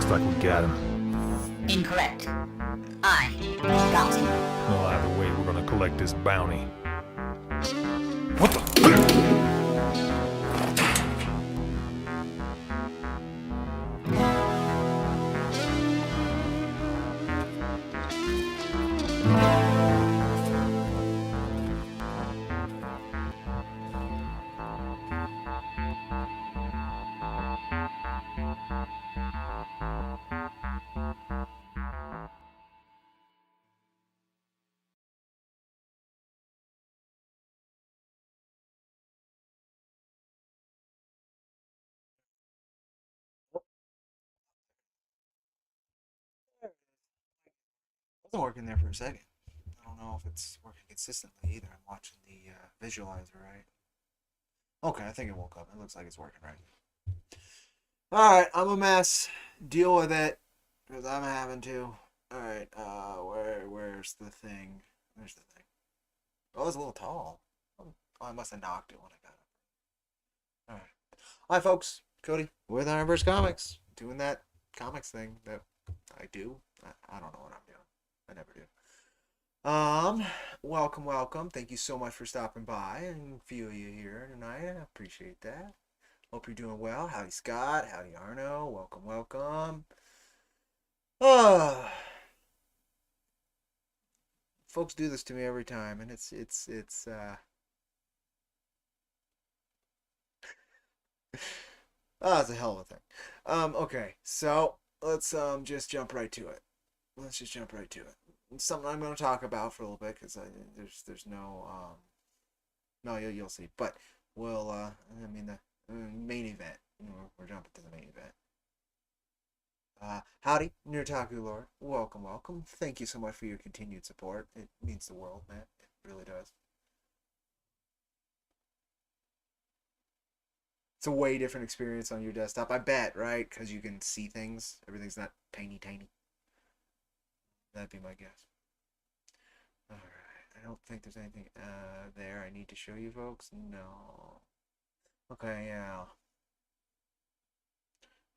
Like we got him. Incorrect. I got him. Well, either way, we're gonna collect this bounty. What the? Wasn't working there for a second. I don't know if it's working consistently either. I'm watching the visualizer, right? Okay, I think it woke up. It looks like it's working right. Alright, I'm a mess. Deal with it. Because I'm having to. Alright, where's the thing? There's the thing. Oh, it's a little tall. Oh, I must have knocked it when I got it. Alright. Hi, folks. Cody with IronVerse Comics. Doing that comics thing that I do. I don't know what I'm doing. I never do. Welcome. Thank you so much for stopping by and a few of you here tonight. I appreciate that. Hope you're doing well. Howdy Scott. Howdy Arno. Welcome. Folks do this to me every time, and it's it's a hell of a thing. Okay, so let's just jump right to it. It's something I'm going to talk about for a little bit because there's no you'll see, but we'll the main event. We're jumping to the main event. Howdy, Nurtaku Lord. Welcome. Thank you so much for your continued support. It means the world, man. It really does. It's a way different experience on your desktop, I bet, right? Because you can see things. Everything's not tiny. That'd be my guess. All right. I don't think there's anything there I need to show you folks. No. Okay, yeah.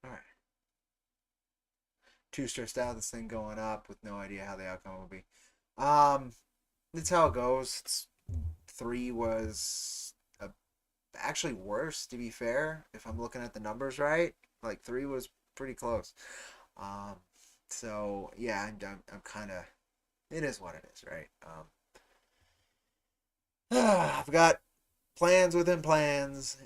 All right. Too stressed out. This thing going up with no idea how the outcome will be. That's how it goes. 3 was actually worse, to be fair. If I'm looking at the numbers right, like 3 was pretty close. Um, so yeah, I'm kind of. It is what it is, right? I've got plans within plans.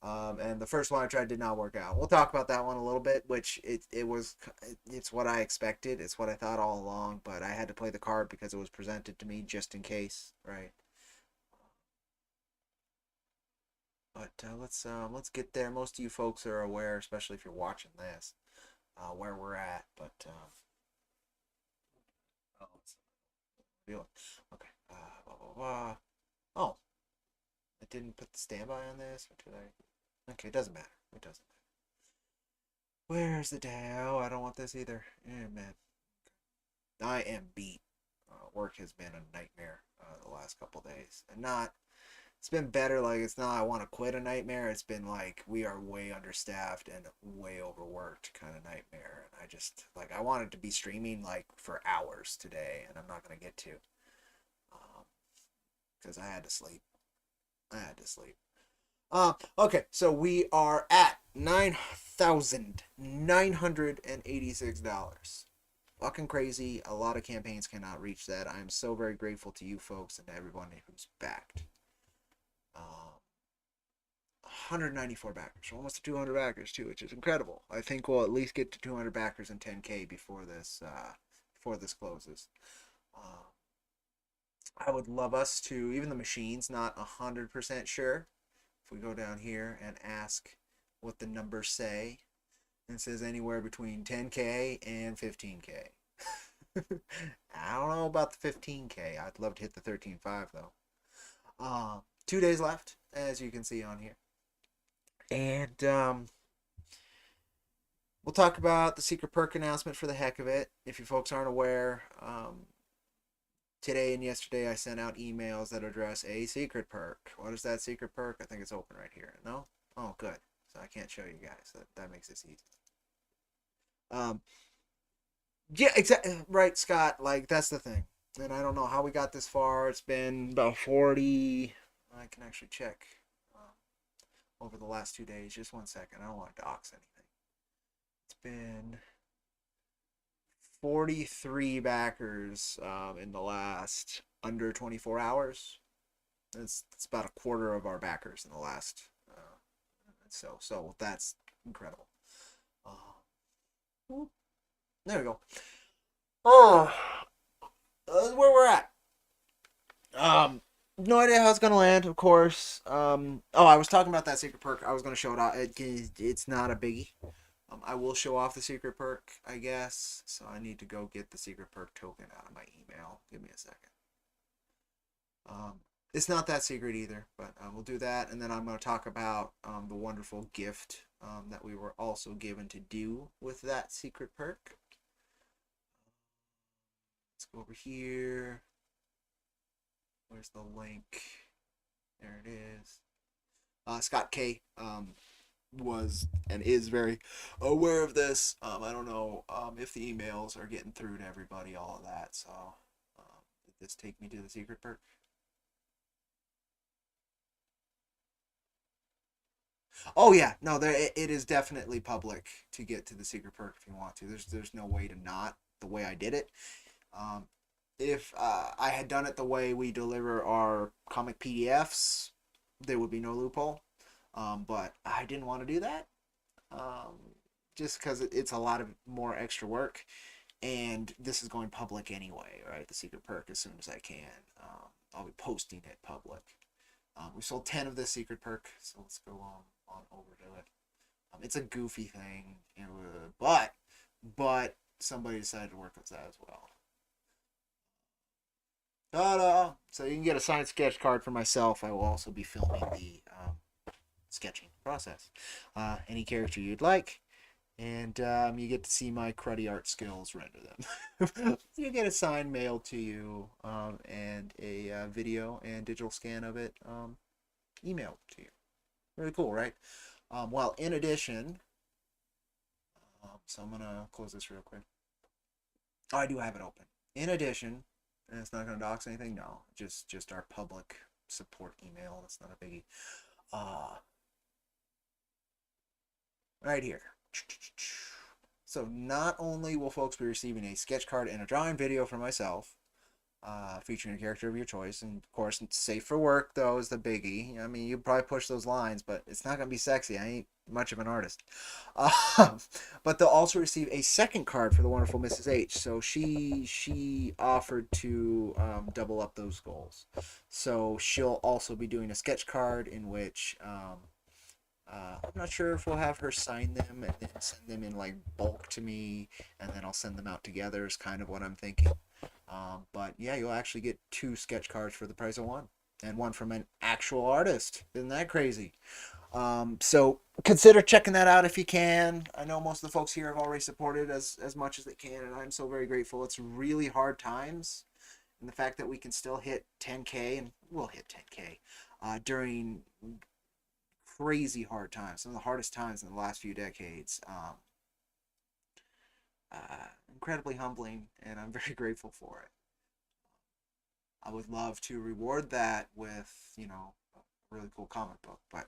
And the first one I tried did not work out. We'll talk about that one a little bit, which it's what I expected. It's what I thought all along, but I had to play the card because it was presented to me just in case, right? But let's get there. Most of you folks are aware, especially if you're watching this, where we're at. But oh, okay. Blah, blah, blah. Oh, I didn't put the standby on this, or did I? Okay, it doesn't matter. It doesn't matter. Where's the day? Oh, I don't want this either. Yeah, man. I am beat. Work has been a nightmare the last couple days, and not. It's been better. Like it's not. I want to quit a nightmare. It's been like we are way understaffed and way overworked kind of nightmare. And I just like I wanted to be streaming like for hours today, and I'm not gonna get to, because I had to sleep. I had to sleep. Okay, so we are at $9,986. Fucking crazy. A lot of campaigns cannot reach that. I am so very grateful to you folks and to everyone who's backed. 194 backers, almost to 200 backers too, which is incredible. I think we'll at least get to 200 backers and 10K before this closes. I would love us to, even the machine's not 100% sure. If we go down here and ask what the numbers say, and it says anywhere between 10K and 15K. I don't know about the 15K. I'd love to hit the 13.5 though. 2 days left, as you can see on here. And we'll talk about the secret perk announcement for the heck of it. If you folks aren't aware, today and yesterday I sent out emails that address a secret perk. What is that secret perk? I think it's open right here. No? Oh, good. So I can't show you guys. That makes this easy. Yeah, exactly. Right, Scott. Like, that's the thing. And I don't know how we got this far. It's been about 40. I can actually check over the last 2 days. Just 1 second. I don't want to dox anything. It's been 43 backers in the last under 24 hours. It's about a quarter of our backers in the last. So that's incredible. There we go. Oh, that's where we're at. No idea how it's gonna land, of course. I was talking about that secret perk. I was gonna show it off. It's not a biggie. I will show off the secret perk, I guess. So I need to go get the secret perk token out of my email. Give me a second. It's not that secret either, but we'll do that, and then I'm going to talk about the wonderful gift that we were also given to do with that secret perk. Let's go over here. Where's the link? There it is. Scott K was and is very aware of this. I don't know if the emails are getting through to everybody, all of that. So, did this take me to the secret perk? Oh yeah, no, it is definitely public to get to the secret perk if you want to. There's no way to not the way I did it. If I had done it the way we deliver our comic PDFs, there would be no loophole. But I didn't want to do that. Just because it's a lot of more extra work, and this is going public anyway, right? The secret perk as soon as I can. I'll be posting it public. We sold 10 of this secret perk, so let's go on over to it. It's a goofy thing, but somebody decided to work with that as well. Ta-da! So you can get a signed sketch card for myself. I will also be filming the sketching process. Any character you'd like, and you get to see my cruddy art skills render them. You get a signed mail to you, and a video and digital scan of it emailed to you. Really cool, right? Well, in addition, so I'm gonna close this real quick. Oh, I do have it open. In addition, and it's not gonna dox anything. No, just our public support email. That's not a biggie. Right here. So not only will folks be receiving a sketch card and a drawing video from myself, featuring a character of your choice, and of course, it's safe for work though is the biggie. I mean, you probably push those lines, but it's not gonna be sexy. I ain't much of an artist. But they'll also receive a second card for the wonderful Mrs. H. So she offered to double up those goals. So she'll also be doing a sketch card in which I'm not sure if we'll have her sign them and then send them in like bulk to me, and then I'll send them out together is kind of what I'm thinking. But yeah, you'll actually get 2 sketch cards for the price of 1, and 1 from an actual artist. Isn't that crazy? So consider checking that out if you can. I know most of the folks here have already supported as much as they can, and I'm so very grateful. It's really hard times, and the fact that we can still hit 10K, and we'll hit 10K during crazy hard times, some of the hardest times in the last few decades. Incredibly humbling, and I'm very grateful for it. I would love to reward that with, a really cool comic book, but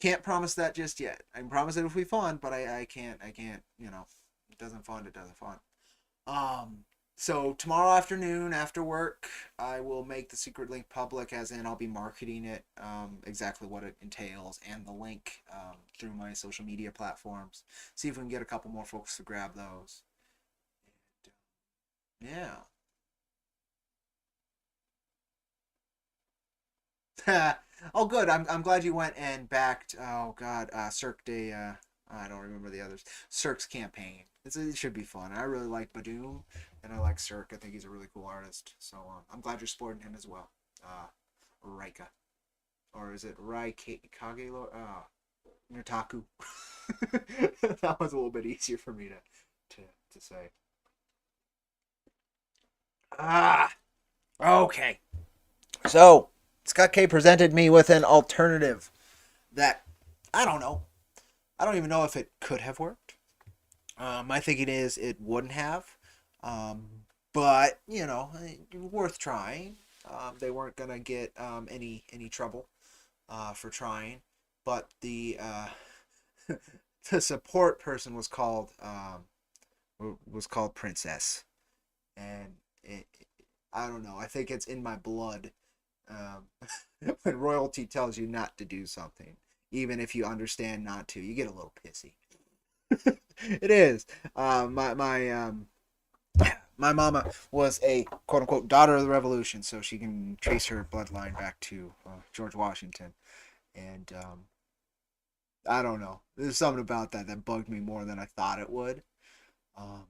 can't promise that just yet. I can promise it'll be fun, but I can't, it doesn't fun, it doesn't fun. So tomorrow afternoon after work, I will make the secret link public, as in I'll be marketing it, exactly what it entails, and the link through my social media platforms. See if we can get a couple more folks to grab those. And, yeah. Oh, good. I'm glad you went and backed. Oh God, Cirque de. I don't remember the others. Cirque's campaign. It should be fun. I really like Badoom, and I like Cirque. I think he's a really cool artist. So I'm glad you're supporting him as well. Raika, or is it Rai Kage? Nurtaku. That was a little bit easier for me to say. Okay. So Scott K presented me with an alternative that I don't know. I don't even know if it could have worked. My thinking is it wouldn't have. But worth trying. They weren't gonna get any trouble for trying. But the the support person was called Princess, and I don't know. I think it's in my blood. When royalty tells you not to do something, even if you understand not to, you get a little pissy. It is. My mama was a quote unquote daughter of the revolution, so she can trace her bloodline back to George Washington, and I don't know. There's something about that bugged me more than I thought it would. I'm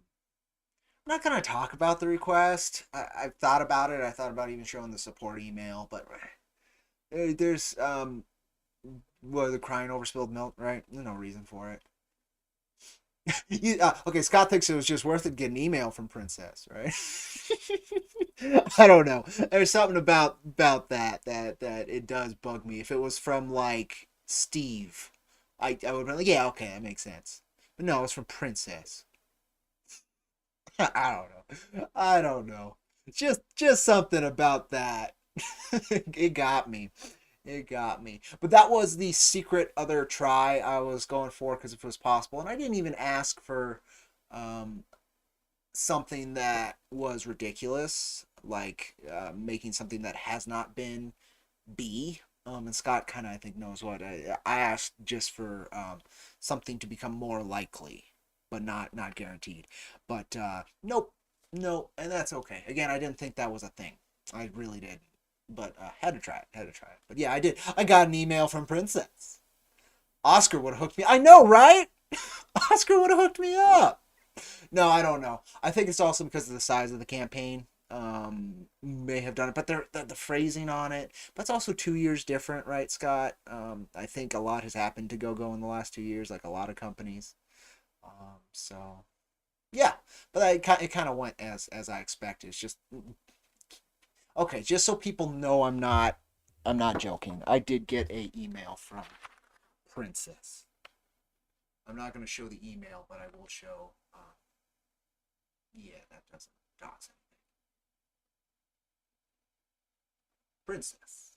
not gonna talk about the request. I've thought about it. I thought about even showing the support email, but there's the crying over spilled milk, right? There's no reason for it. Okay, Scott thinks it was just worth it to get an email from Princess, right? I don't know. There's something about that it does bug me. If it was from like Steve, I would be like, yeah, okay, that makes sense. But no, it's from Princess. I don't know. Just something about that. It got me. It got me. But that was the secret other try I was going for, because if it was possible. And I didn't even ask for something that was ridiculous, like making something that has not been B. And Scott kind of, I think, knows what. I asked just for something to become more likely, but not guaranteed. But nope. No, and that's okay. Again, I didn't think that was a thing. I really did. But had to try it. But yeah, I did. I got an email from Princess. Oscar would have hooked me. I know, right? Oscar would have hooked me up. No, I don't know. I think it's also because of the size of the campaign. May have done it, but the phrasing on it. But it's also 2 years different, right, Scott? I think a lot has happened to GoGo in the last 2 years, like a lot of companies. So yeah, but it kind of went as I expected. It's just okay, just so people know I'm not joking. I did get a email from Princess. I'm not going to show the email, but I will show. Yeah, that doesn't dots anything. Princess.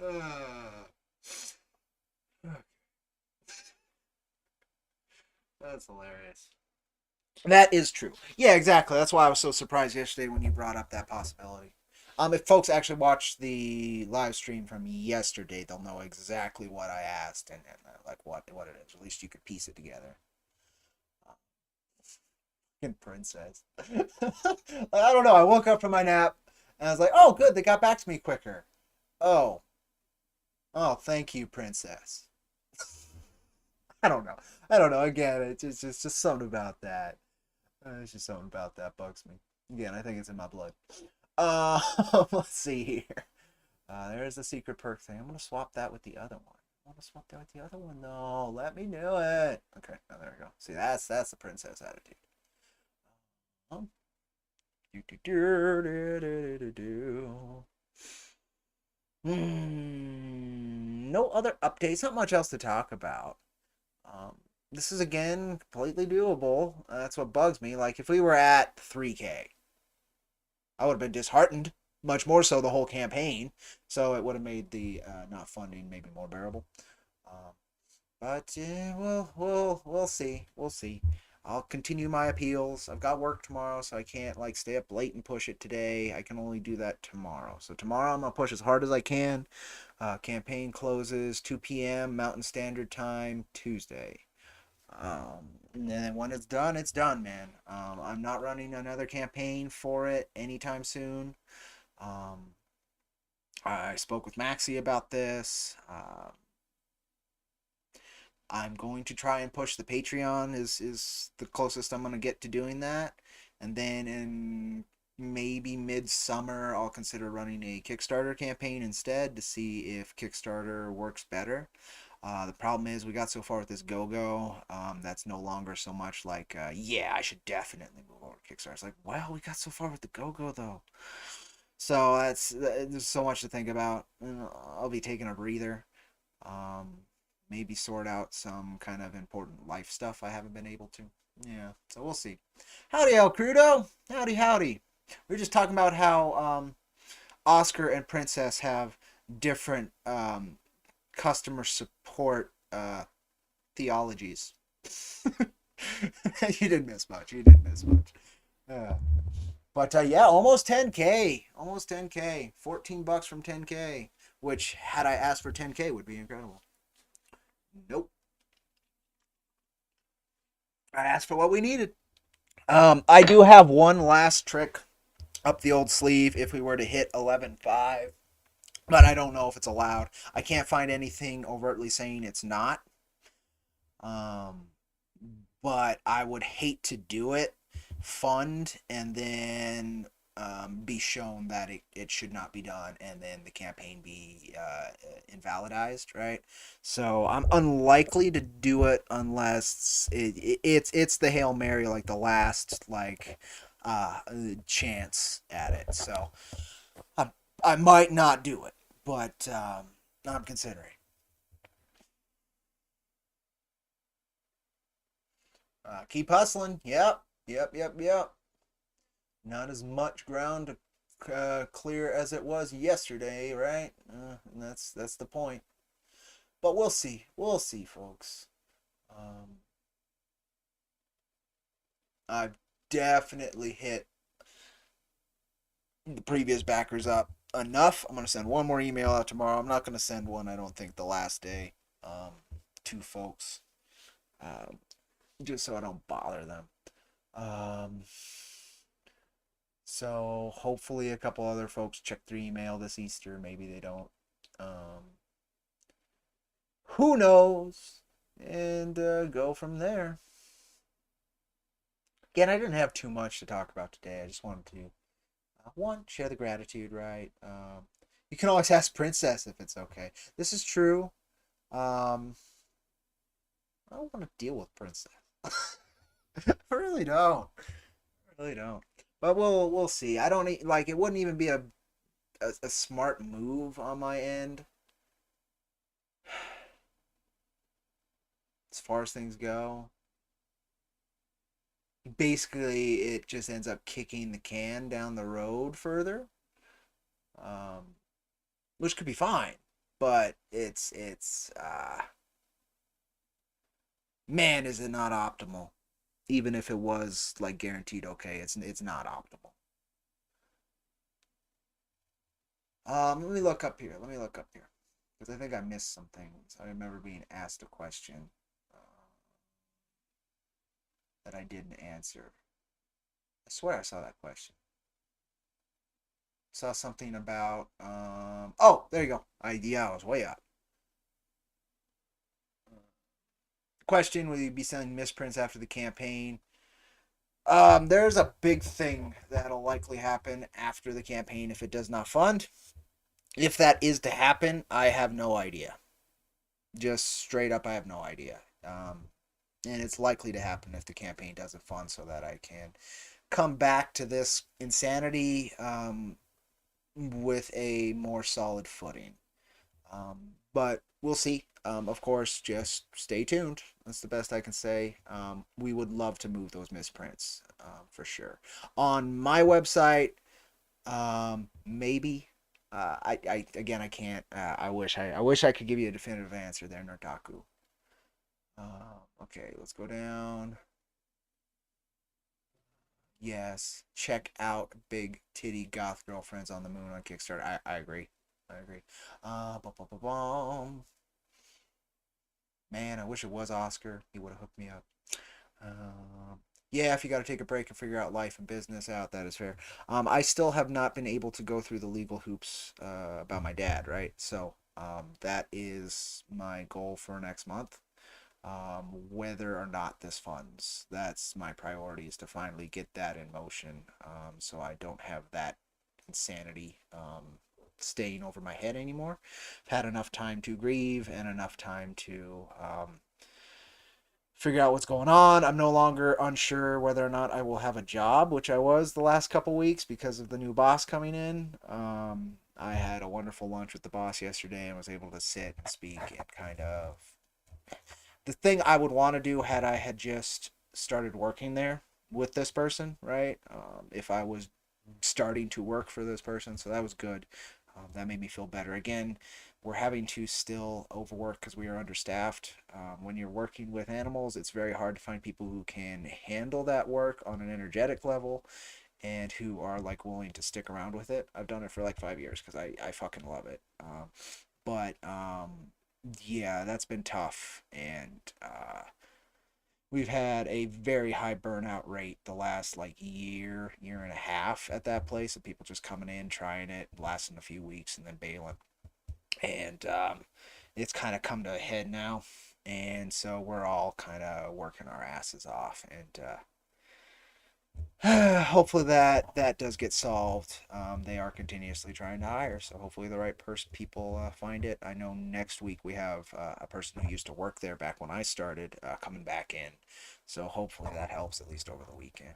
uh, that's hilarious. That is true. Yeah, exactly. That's why I was so surprised yesterday when you brought up that possibility. If folks actually watch the live stream from yesterday, they'll know exactly what I asked and like what it is. At least you could piece it together. Princess. I don't know. I woke up from my nap and I was like, "Oh, good, they got back to me quicker." Oh, oh, thank you, Princess. I don't know. I don't know. Again, it's just something about that. It's just something about that bugs me. Again, I think it's in my blood. Let's see here. There's the secret perk thing. I'm gonna swap that with the other one. I want to swap that with the other one. No, let me do it. Okay, oh, there we go. See, that's the princess attitude. No other updates. Not much else to talk about. This is again completely doable. That's what bugs me. Like if we were at 3K, I would have been disheartened. Much more so the whole campaign. So it would have made the not funding maybe more bearable. Um, but we'll see. We'll see. I'll continue my appeals. I've got work tomorrow, so I can't like stay up late and push it today. I can only do that tomorrow. So tomorrow I'm gonna push as hard as I can. Campaign closes 2 p.m. Mountain Standard Time Tuesday. And then when it's done, man. I'm not running another campaign for it anytime soon. Um, I spoke with Maxie about this. I'm going to try and push the Patreon is the closest I'm going to get to doing that. And then in maybe midsummer, I'll consider running a Kickstarter campaign instead to see if Kickstarter works better. The problem is we got so far with this go-go, that's no longer so much like, yeah, I should definitely move over to Kickstarter. It's like, well, we got so far with the go-go though. So there's so much to think about. I'll be taking a breather. Um, Maybe sort out some kind of important life stuff I haven't been able to. Yeah, so we'll see. Howdy, El Crudo. Howdy, howdy. We are just talking about how Oscar and Princess have different customer support theologies. You didn't miss much. You didn't miss much. But yeah, almost 10K. Almost 10K. $14 from 10K. Which, had I asked for 10K, would be incredible. Nope. I asked for what we needed. I do have one last trick up the old sleeve if we were to hit 11.5. But I don't know if it's allowed. I can't find anything overtly saying it's not. Um, but I would hate to do it, fund, and then be shown that it should not be done, and then the campaign be invalidized, right? So I'm unlikely to do it unless it's the Hail Mary, like the last chance at it. So I might not do it, but I'm considering. Keep hustling. Yep. Yep. Not as much ground to clear as it was yesterday, right? And that's the point. But we'll see. We'll see, folks. Um, I've definitely hit the previous backers up enough. I'm gonna send one more email out tomorrow. I'm not gonna send one. I don't think the last day to folks, um, just so I don't bother them. Um, So hopefully a couple other folks check their email this Easter. Maybe they don't. Who knows? And go from there. Again, I didn't have too much to talk about today. I just wanted to share the gratitude, right? You can always ask Princess if it's okay. This is true. Um, I don't want to deal with Princess. I really don't. I really don't. But we'll see. I don't like it. Wouldn't even be a smart move on my end as far as things go. Basically, it just ends up kicking the can down the road further, um, which could be fine. But man, is it not optimal? Even if it was like guaranteed okay, it's not optimal. Let me look up here. Let me look up here because I think I missed some things. I remember being asked a question that I didn't answer. I swear I saw that question. Saw something about oh, there you go. I was way up. Question: will you be selling misprints after the campaign? There's a big thing that'll likely happen after the campaign if it does not fund. If that is to happen, I have no idea. Just straight up, I have no idea. And it's likely to happen if the campaign doesn't fund, so that I can come back to this insanity with a more solid footing. But we'll see. Of course, just stay tuned. That's the best I can say. We would love to move those misprints for sure. On my website, maybe. I can't. I wish I could give you a definitive answer there, Nardaku. Okay, let's go down. Yes, check out Big Titty Goth Girlfriends on the Moon on Kickstarter. I agree. I agree. Bum. Man, I wish it was Oscar. He would have hooked me up. Yeah, if you got to take a break and figure out life and business out, that is fair. I still have not been able to go through the legal hoops about my dad, right? So that is my goal for next month. Whether or not this funds, that's my priority, is to finally get that in motion, so I don't have that insanity staying over my head anymore. I've had enough time to grieve and enough time to figure out what's going on. I'm no longer unsure whether or not I will have a job, which I was the last couple weeks because of the new boss coming in. I had a wonderful lunch with the boss yesterday and was able to sit and speak and kind of the thing I would want to do had I had just started working there with this person, right? If I was starting to work for this person, so that was good. That made me feel better. Again, we're having to still overwork because we are understaffed. When you're working with animals, it's very hard to find people who can handle that work on an energetic level and who are like willing to stick around with it. I've done it for like 5 years because I fucking love it. But yeah, that's been tough, and we've had a very high burnout rate the last like year and a half at that place of people just coming in, trying it, lasting a few weeks, and then bailing. And it's kind of come to a head now, and so we're all kind of working our asses off, and hopefully that does get solved. They are continuously trying to hire, so hopefully the right people find it. I know next week we have a person who used to work there back when I started coming back in, so hopefully that helps at least over the weekend.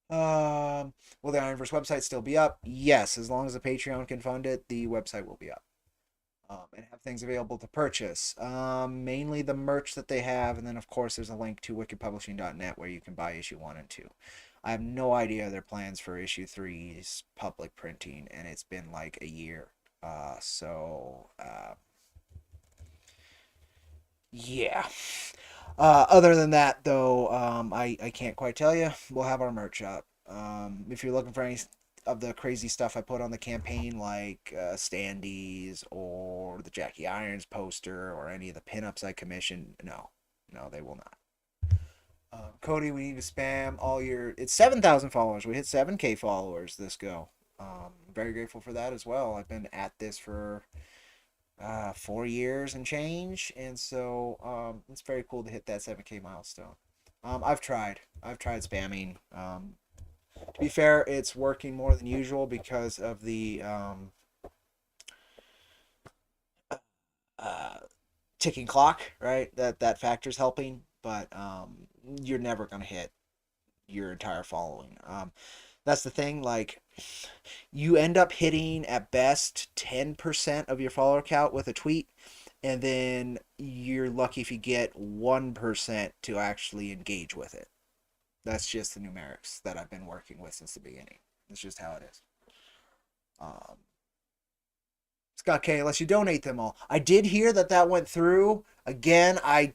Will the IronVerse website still be up? Yes, as long as the Patreon can fund it, the website will be up. And have things available to purchase. Mainly the merch that they have, and then of course there's a link to wickedpublishing.net where you can buy issue 1 and 2. I have no idea their plans for issue 3's public printing, and it's been like a year. Yeah. Other than that, though, I can't quite tell you. We'll have our merch up. If you're looking for any of the crazy stuff I put on the campaign, like standees or the Jackie Irons poster or any of the pinups I commissioned, no, they will not. Cody, we need to spam all your. It's 7,000 followers. We hit 7K followers this go. Very grateful for that as well. I've been at this for 4 years and change, and so it's very cool to hit that 7K milestone. I've tried spamming. To be fair, it's working more than usual because of the ticking clock, right? That factor's helping, but you're never gonna hit your entire following. That's the thing. Like, you end up hitting at best 10% of your follower count with a tweet, and then you're lucky if you get 1% to actually engage with it. That's just the numerics that I've been working with since the beginning. It's just how it is. Um, Scott K, unless you donate them all. I did hear that went through. Again, I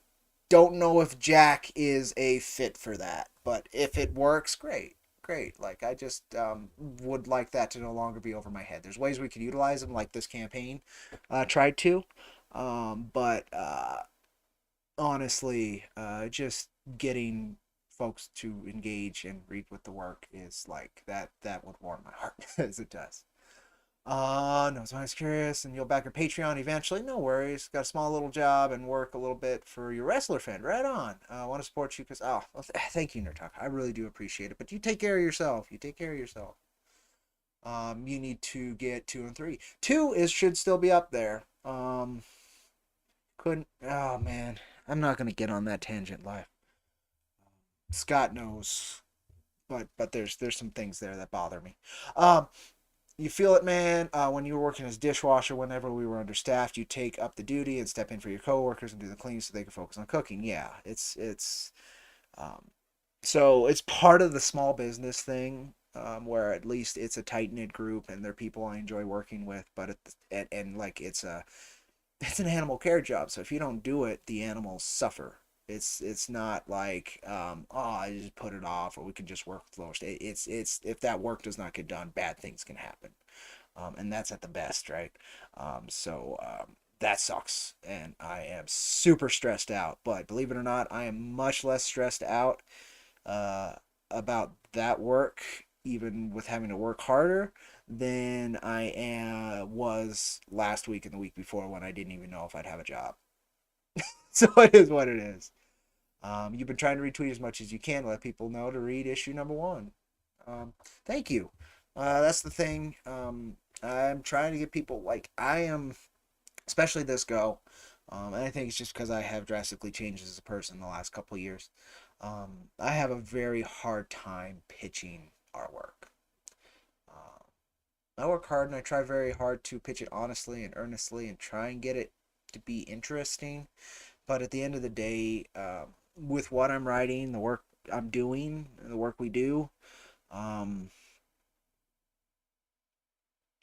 don't know if Jack is a fit for that, but if it works, great. Great. Like, I just would like that to no longer be over my head. There's ways we could utilize them, like this campaign tried to. But honestly, just getting folks to engage and read with the work is like that would warm my heart as it does. No, so I was curious, and you'll back your Patreon eventually. No worries. Got a small little job and work a little bit for your wrestler friend. Right on. I want to support you because, thank you, Nerd I really do appreciate it. But you take care of yourself. You take care of yourself. You need to get 2 and 3. 2 should still be up there. Couldn't. Oh man, I'm not gonna get on that tangent live. Scott knows, but there's some things there that bother me. You feel it, man. When you were working as dishwasher, whenever we were understaffed, you take up the duty and step in for your coworkers and do the cleaning so they can focus on cooking. Yeah, um, so it's part of the small business thing, where at least it's a tight knit group and they're people I enjoy working with. But and like it's an animal care job, so if you don't do it, the animals suffer. It's not like I just put it off or we can just work with lower state. It's if that work does not get done, bad things can happen, and that's at the best, right? That sucks, and I am super stressed out. But believe it or not, I am much less stressed out uh, about that work, even with having to work harder, than I was last week and the week before when I didn't even know if I'd have a job. So it is what it is. You've been trying to retweet as much as you can to let people know to read issue number 1. Thank you. That's the thing. I'm trying to get people, like, I am, especially this go. And I think it's just because I have drastically changed as a person in the last couple of years. I have a very hard time pitching artwork. I work hard and I try very hard to pitch it honestly and earnestly and try and get it to be interesting. But at the end of the day, with what I'm writing, the work I'm doing, the work we do, um,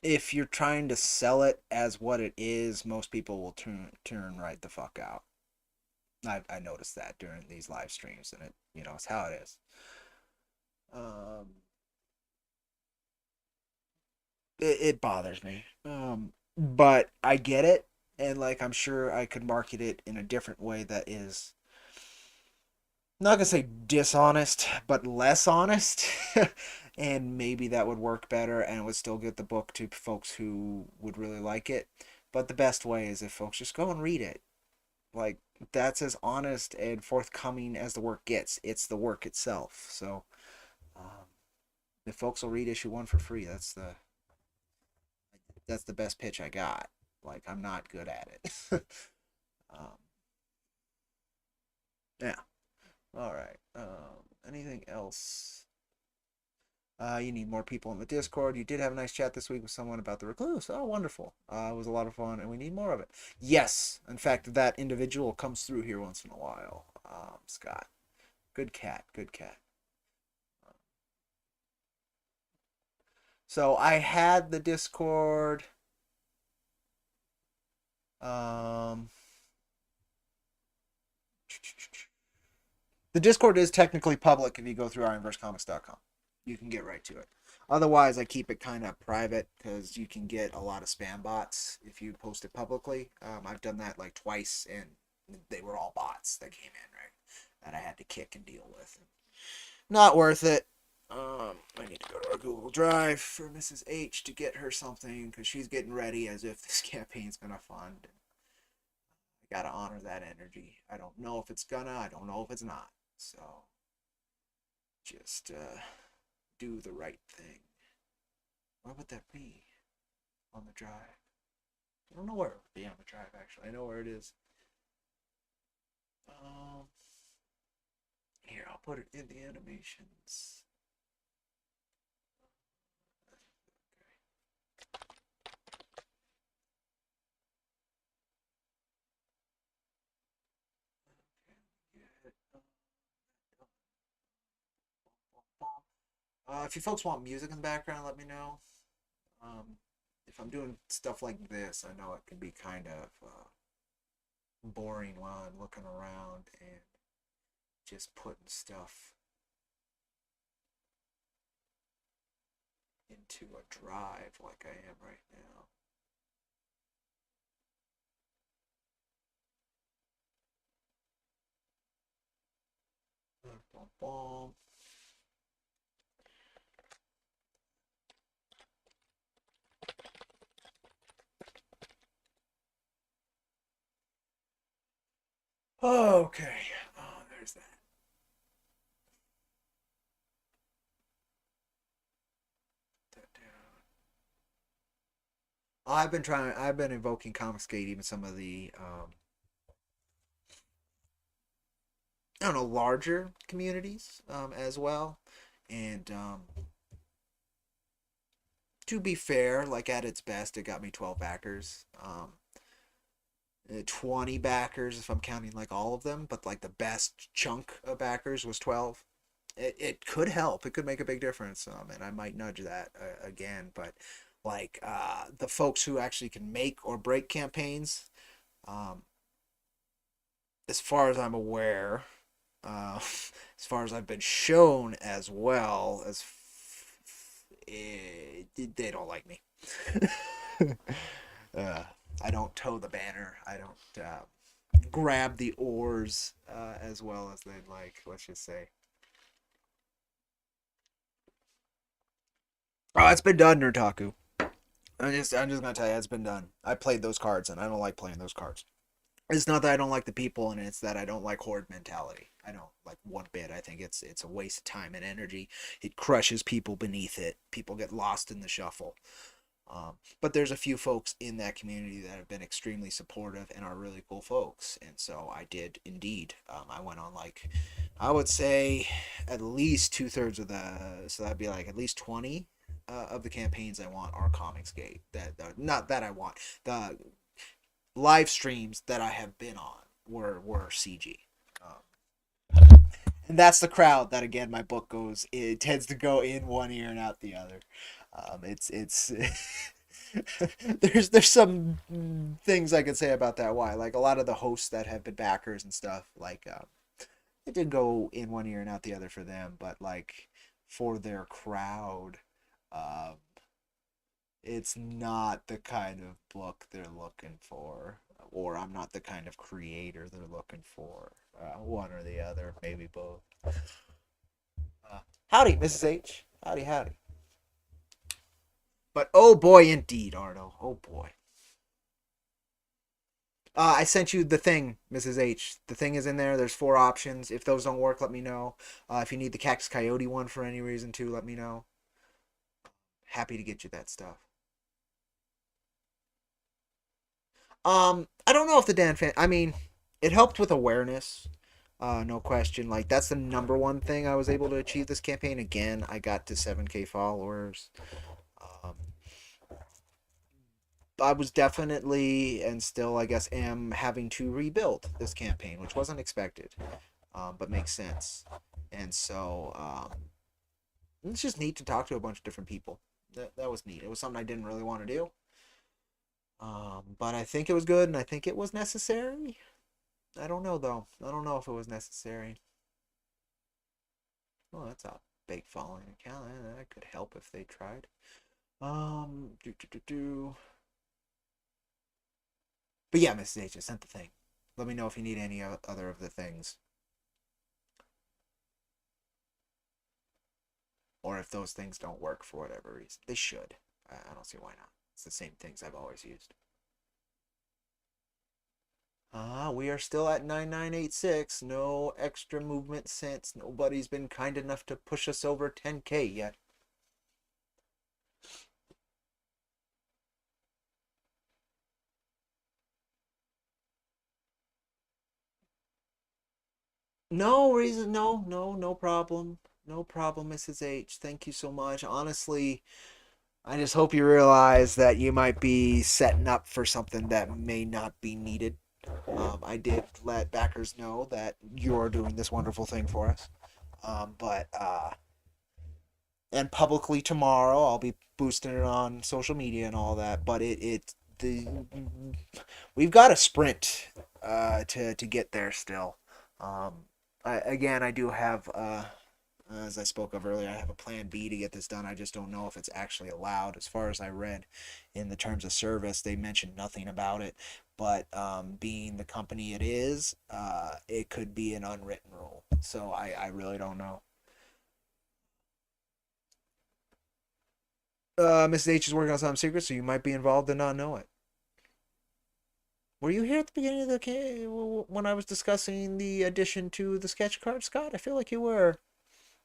if you're trying to sell it as what it is, most people will turn right the fuck out. I noticed that during these live streams, and it's how it is. Um, it bothers me. But I get it, and like I'm sure I could market it in a different way that is not gonna say dishonest, but less honest. And maybe that would work better and it would still get the book to folks who would really like it. But the best way is if folks just go and read it. Like, that's as honest and forthcoming as the work gets. It's the work itself. So, um, if folks will read issue 1 for free, that's the best pitch I got. Like, I'm not good at it. um, yeah. All right. Anything else? You need more people in the Discord. You did have a nice chat this week with someone about the recluse. Oh, wonderful. It was a lot of fun, and we need more of it. Yes. In fact, that individual comes through here once in a while. Scott. Good cat. Good cat. So I had the Discord. The Discord is technically public if you go through IronVerseComics.com. You can get right to it. Otherwise, I keep it kind of private because you can get a lot of spam bots if you post it publicly. I've done that like twice, and they were all bots that came in, right? That I had to kick and deal with. Not worth it. I need to go to our Google Drive for Mrs. H to get her something because she's getting ready as if this campaign's gonna fund. I gotta honor that energy. I don't know if it's gonna. I don't know if it's not. So just do the right thing. Where would that be on the drive? I don't know where it would be on the drive, actually. I know where it is Um, Here, I'll put it in the animations. If you folks want music in the background, let me know. If I'm doing stuff like this, I know it can be kind of boring while I'm looking around and just putting stuff into a drive like I am right now. Bum, bum. Okay. Oh, there's that. Put that down. I've been invoking Confiscate even some of the I don't know, larger communities as well. And to be fair, like at its best, it got me 12 backers. 20 backers if I'm counting like all of them, but like the best chunk of backers was 12. It could help. It could make a big difference. And I might nudge that again. But like the folks who actually can make or break campaigns, um, as far as I'm aware, as far as I've been shown as well as they don't like me. uh, I don't tow the banner. I don't grab the oars as well as they'd like. Let's just say. Oh, it's been done, Nurtaku. I'm just gonna tell you, it's been done. I played those cards, and I don't like playing those cards. It's not that I don't like the people, and it's that I don't like horde mentality. I don't like one bit. I think it's a waste of time and energy. It crushes people beneath it. People get lost in the shuffle. But there's a few folks in that community that have been extremely supportive and are really cool folks. And so I did indeed. I went on like, I would say at least 2/3 of the, so that'd be like at least 20 of the campaigns I want are Comicsgate. Not that I want. The live streams that I have been on were CG. And that's the crowd that again my book goes. It tends to go in one ear and out the other. It's there's some things I could say about that. Why like a lot of the hosts that have been backers and stuff like it did go in one ear and out the other for them, but like for their crowd, um, it's not the kind of book they're looking for, or I'm not the kind of creator they're looking for. One or the other, maybe both. Howdy, Mrs. H. Howdy, howdy. But oh boy, indeed, Arno. Oh boy. I sent you the thing, Mrs. H. The thing is in there. There's 4 options. If those don't work, let me know. If you need the Cactus Coyote one for any reason too, let me know. Happy to get you that stuff. I don't know if the Dan fan. I mean, it helped with awareness. No question. Like that's the number one thing I was able to achieve this campaign. Again, I got to 7K followers. Um, I was definitely and still, I guess, am having to rebuild this campaign, which wasn't expected, but makes sense. And so it's just neat to talk to a bunch of different people. That was neat. It was something I didn't really want to do, but I think it was good, and I think it was necessary. I don't know though. I don't know if it was necessary. Well, that's a big following account. That could help if they tried. Do do do do. But yeah, Mrs. H, I sent the thing. Let me know if you need any other of the things, or if those things don't work for whatever reason. They should. I don't see why not. It's the same things I've always used. We are still at 9986. No extra movement since nobody's been kind enough to push us over 10K yet. No reason. No problem. No problem, Mrs. H. Thank you so much. Honestly, I just hope you realize that you might be setting up for something that may not be needed. I did let backers know that you're doing this wonderful thing for us. But and publicly tomorrow I'll be boosting it on social media and all that. But we've got a sprint to get there still. I do have as I spoke of earlier, I have a plan B to get this done. I just don't know if it's actually allowed. As far as I read in the terms of service, they mentioned nothing about it. But being the company it is, it could be an unwritten rule. So I really don't know. Mrs. H is working on something secret, so you might be involved and not know it. Were you here at the beginning of when I was discussing the addition to the sketch card, Scott? I feel like you were.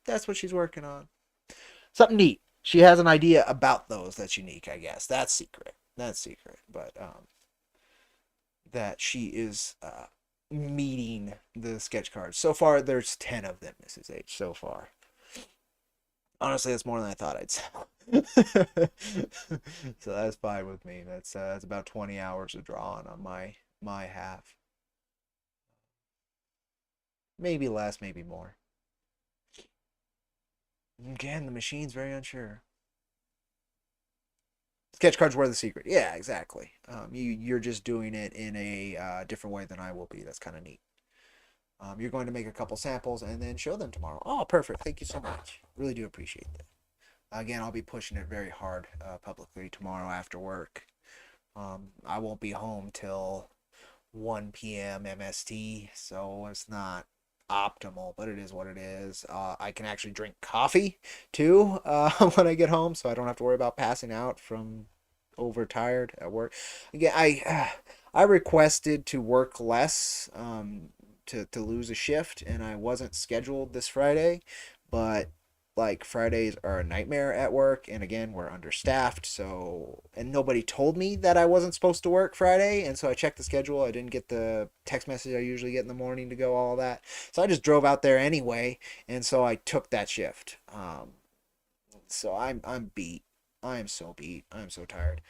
That's what she's working on. Something neat. She has an idea about those that's unique, I guess. That's secret. That's secret. But that she is meeting the sketch cards. So far, there's 10 of them, Mrs. H. So far. Honestly, that's more than I thought I'd sell. So that's fine with me. That's about 20 hours of drawing on my half. Maybe less, maybe more. Again, the machine's very unsure. Sketch cards were the secret. Yeah, exactly. You're just doing it in a different way than I will be. That's kind of neat. You're going to make a couple samples and then show them tomorrow. Oh, perfect. Thank you so much. Really do appreciate that. Again, I'll be pushing it very hard publicly tomorrow after work. I won't be home till 1 p.m. MST, so it's not optimal, but it is what it is. I can actually drink coffee too when I get home, so I don't have to worry about passing out from overtired at work. Again, I requested to work less to lose a shift, and I wasn't scheduled this Friday, but like Fridays are a nightmare at work, and again we're understaffed, so and nobody told me that I wasn't supposed to work Friday, and so I checked the schedule. I didn't get the text message I usually get in the morning to go all that, so I just drove out there anyway, and so I took that shift. So I'm beat. I am so beat. I'm so tired.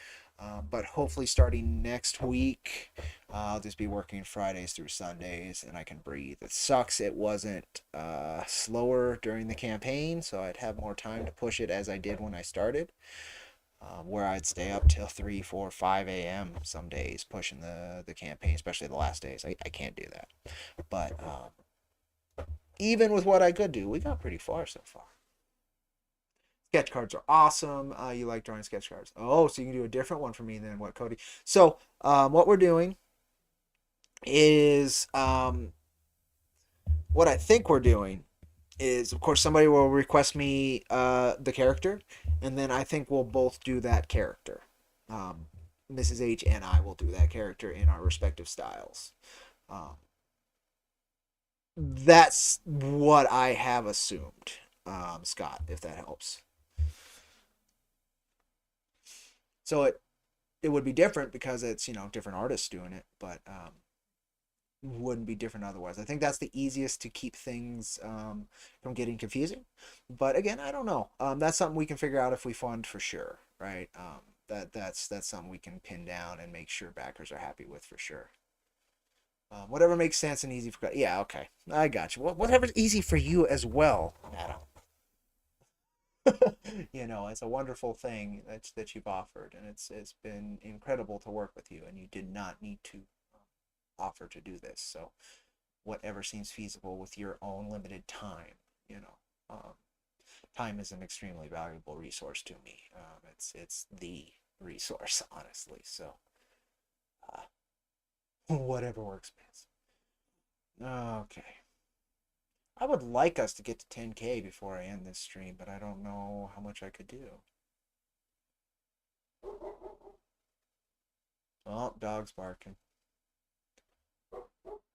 But hopefully, starting next week, I'll just be working Fridays through Sundays, and I can breathe. It sucks. It wasn't slower during the campaign, so I'd have more time to push it as I did when I started, where I'd stay up till 3, 4, 5 a.m. some days pushing the campaign, especially the last days. I can't do that. But even with what I could do, we got pretty far so far. Sketch cards are awesome. You like drawing sketch cards. Oh, so you can do a different one for me than what Cody. So, what we're doing is, what I think we're doing is, of course, somebody will request me the character, and then I think we'll both do that character. Mrs. H and I will do that character in our respective styles. Um, that's what I have assumed, Scott, if that helps. So it would be different because it's different artists doing it, but wouldn't be different otherwise. I think that's the easiest to keep things from getting confusing. But again, I don't know. That's something we can figure out if we fund for sure, right? That's something we can pin down and make sure backers are happy with for sure. Whatever makes sense and easy for yeah, okay, I got you. Whatever's easy for you as well, Adam. It's a wonderful thing that you've offered, and it's been incredible to work with you. And you did not need to offer to do this. So, whatever seems feasible with your own limited time, time is an extremely valuable resource to me. It's the resource, honestly. So, uh, whatever works best. Okay. I would like us to get to 10K before I end this stream, but I don't know how much I could do. Oh, dog's barking.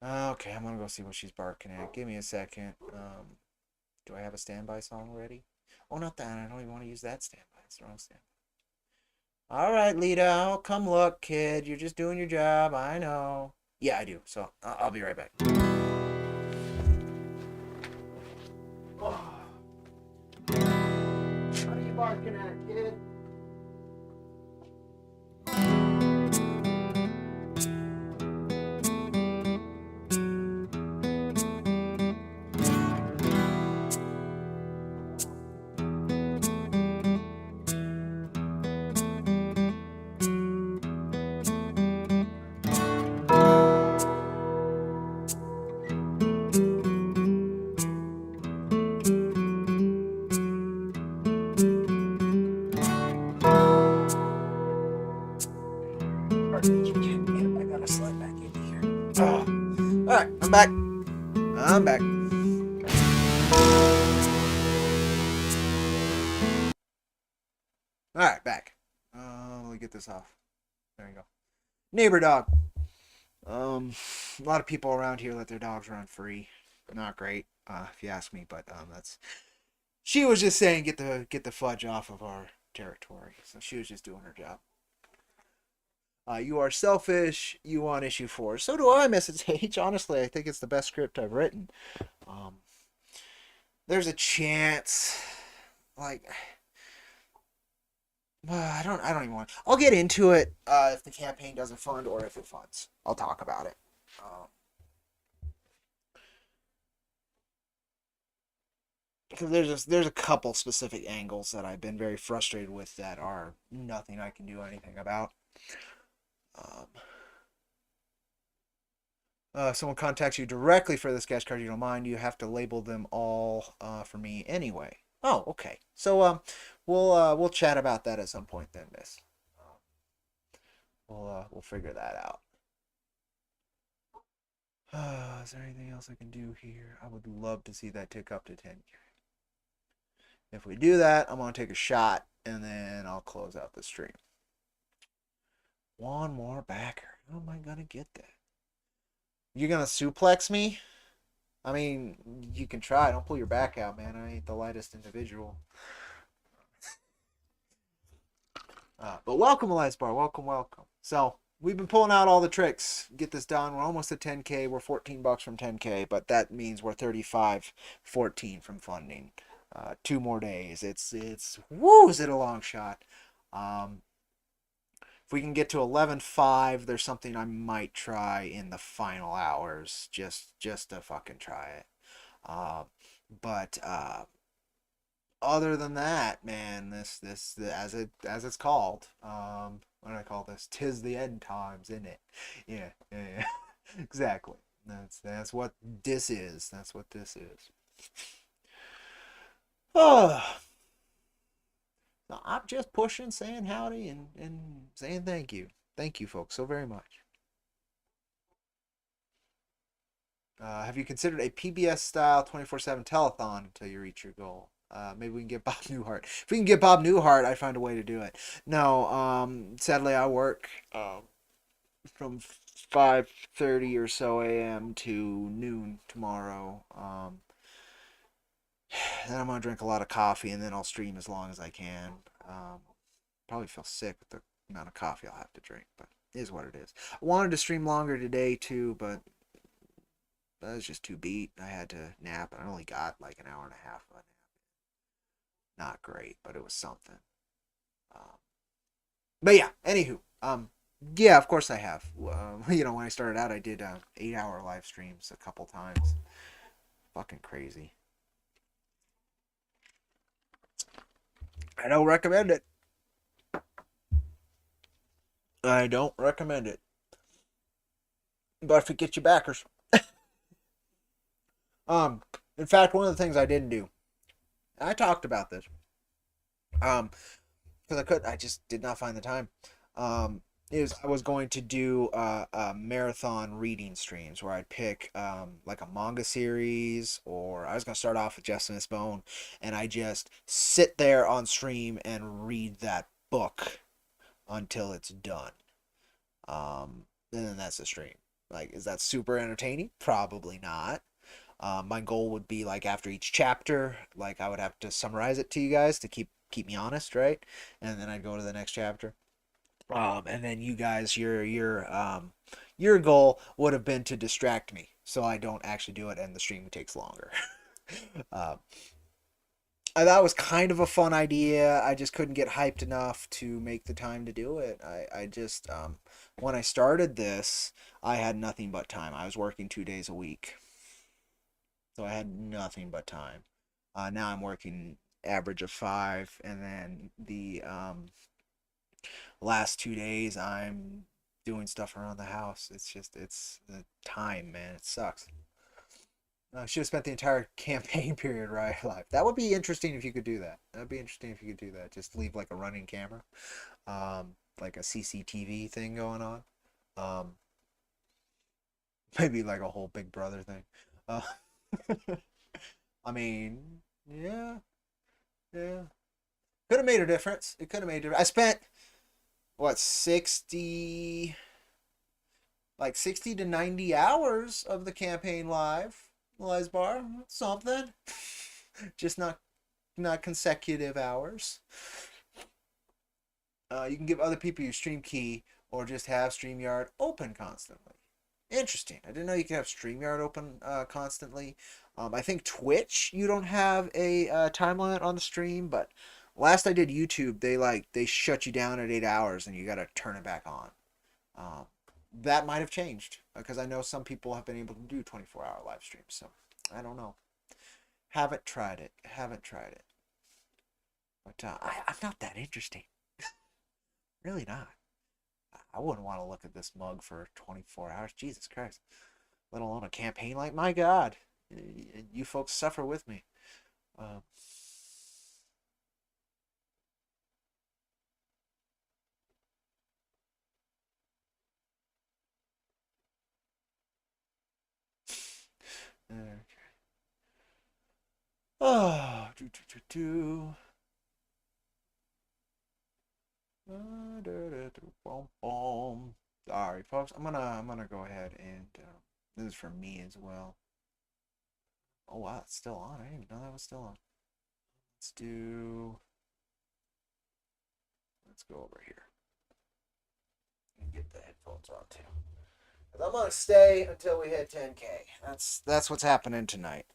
Okay, I'm gonna go see what she's barking at. Give me a second. Do I have a standby song ready? Oh, not that. I don't even want to use that standby. It's the wrong standby. All right, Lita. I'll come look, kid. You're just doing your job. I know. Yeah, I do. So I'll be right back. barking at, kid? I gotta slide back into here. Oh. Alright, I'm back. I'm back. Alright, back. Let me get this off. There you go. Neighbor dog. A lot of people around here let their dogs run free. Not great, if you ask me, but that's. She was just saying get the fudge off of our territory. So she was just doing her job. You are selfish. You want issue 4. So do I, Mrs. H. Honestly, I think it's the best script I've written. There's a chance, like, I don't even want. I'll get into it if the campaign doesn't fund or if it funds. I'll talk about it. Because there's a couple specific angles that I've been very frustrated with that are nothing I can do anything about. Someone contacts you directly for this gas card, you don't mind, you have to label them all for me anyway. Oh, okay. So we'll chat about that at some point then, Miss. We'll figure that out. Is there anything else I can do here? I would love to see that tick up to 10K. If we do that, I'm gonna take a shot and then I'll close out the stream. One more backer. How am I gonna get that? You're gonna suplex me? I mean, you can try. Don't pull your back out, man. I ain't the lightest individual. But welcome, Elias Bar. Welcome. So, we've been pulling out all the tricks. Get this done. We're almost at 10K. We're $14 from 10K, but that means we're 35.14 from funding. 2 more days. It's woo, is it a long shot. If we can get to 11.5, there's something I might try in the final hours, just to fucking try it. But other than that, man, this as it's called, what do I call this? 'Tis the end times, isn't it? Yeah. Exactly. That's what this is. That's what this is. Oh. I'm just pushing, saying howdy, and saying thank you. Thank you, folks, so very much. Have you considered a PBS-style 24/7 telethon until you reach your goal? Maybe we can get Bob Newhart. If we can get Bob Newhart, I'd find a way to do it. No, sadly, I work from 5:30 or so a.m. to noon tomorrow. Then I'm gonna drink a lot of coffee, and then I'll stream as long as I can. Probably feel sick with the amount of coffee I'll have to drink, but it is what it is. I wanted to stream longer today too, but I was just too beat. I had to nap, and I only got like an hour and a half of a nap. Not great, but it was something. But yeah, anywho, yeah, of course I have. When I started out, I did 8-hour live streams a couple times. Fucking crazy. I don't recommend it. I don't recommend it. But if it gets you backers. In fact, one of the things I didn't do, I talked about this. Because I just did not find the time. Is I was going to do marathon reading streams where I'd pick like a manga series, or I was gonna start off with Justice Miss Bone, and I just sit there on stream and read that book until it's done. And then that's the stream. Like, is that super entertaining? Probably not. My goal would be like after each chapter, like I would have to summarize it to you guys to keep me honest, right? And then I'd go to the next chapter. And then you guys, your goal would have been to distract me, so I don't actually do it, and the stream takes longer. That was kind of a fun idea. I just couldn't get hyped enough to make the time to do it. I just when I started this, I had nothing but time. I was working 2 days a week, so I had nothing but time. Now I'm working average of five, and then the last 2 days I'm doing stuff around the house. It's the time, man. It sucks. I should have spent the entire campaign period right live. That would be interesting if you could do that. That'd be interesting if you could do that. Just leave like a running camera, like a CCTV thing going on. Um, maybe like a whole Big Brother thing. Uh, I mean, yeah, yeah. Could have made a difference. It could have made a difference. I spent what 60 to 90 hours of the campaign live. Lesbar, something. Just not consecutive hours. You can give other people your stream key or just have StreamYard open constantly. Interesting. I didn't know you could have StreamYard open constantly. I think Twitch you don't have a time limit on the stream, but last I did YouTube, they shut you down at 8 hours and you got to turn it back on. Um, that might have changed because I know some people have been able to do 24-hour live streams. So I don't know. Haven't tried it. Haven't tried it. But I'm not that interesting. Really not. I wouldn't want to look at this mug for 24 hours. Jesus Christ. Let alone a campaign like my God. You folks suffer with me. Um, okay. Oh, do. All right, folks. I'm gonna go ahead and this is for me as well. Oh wow, it's still on. I didn't even know that was still on. Let's do. Let's go over here and get the headphones on too. 'Cause I'm gonna stay until we hit 10K. That's what's happening tonight.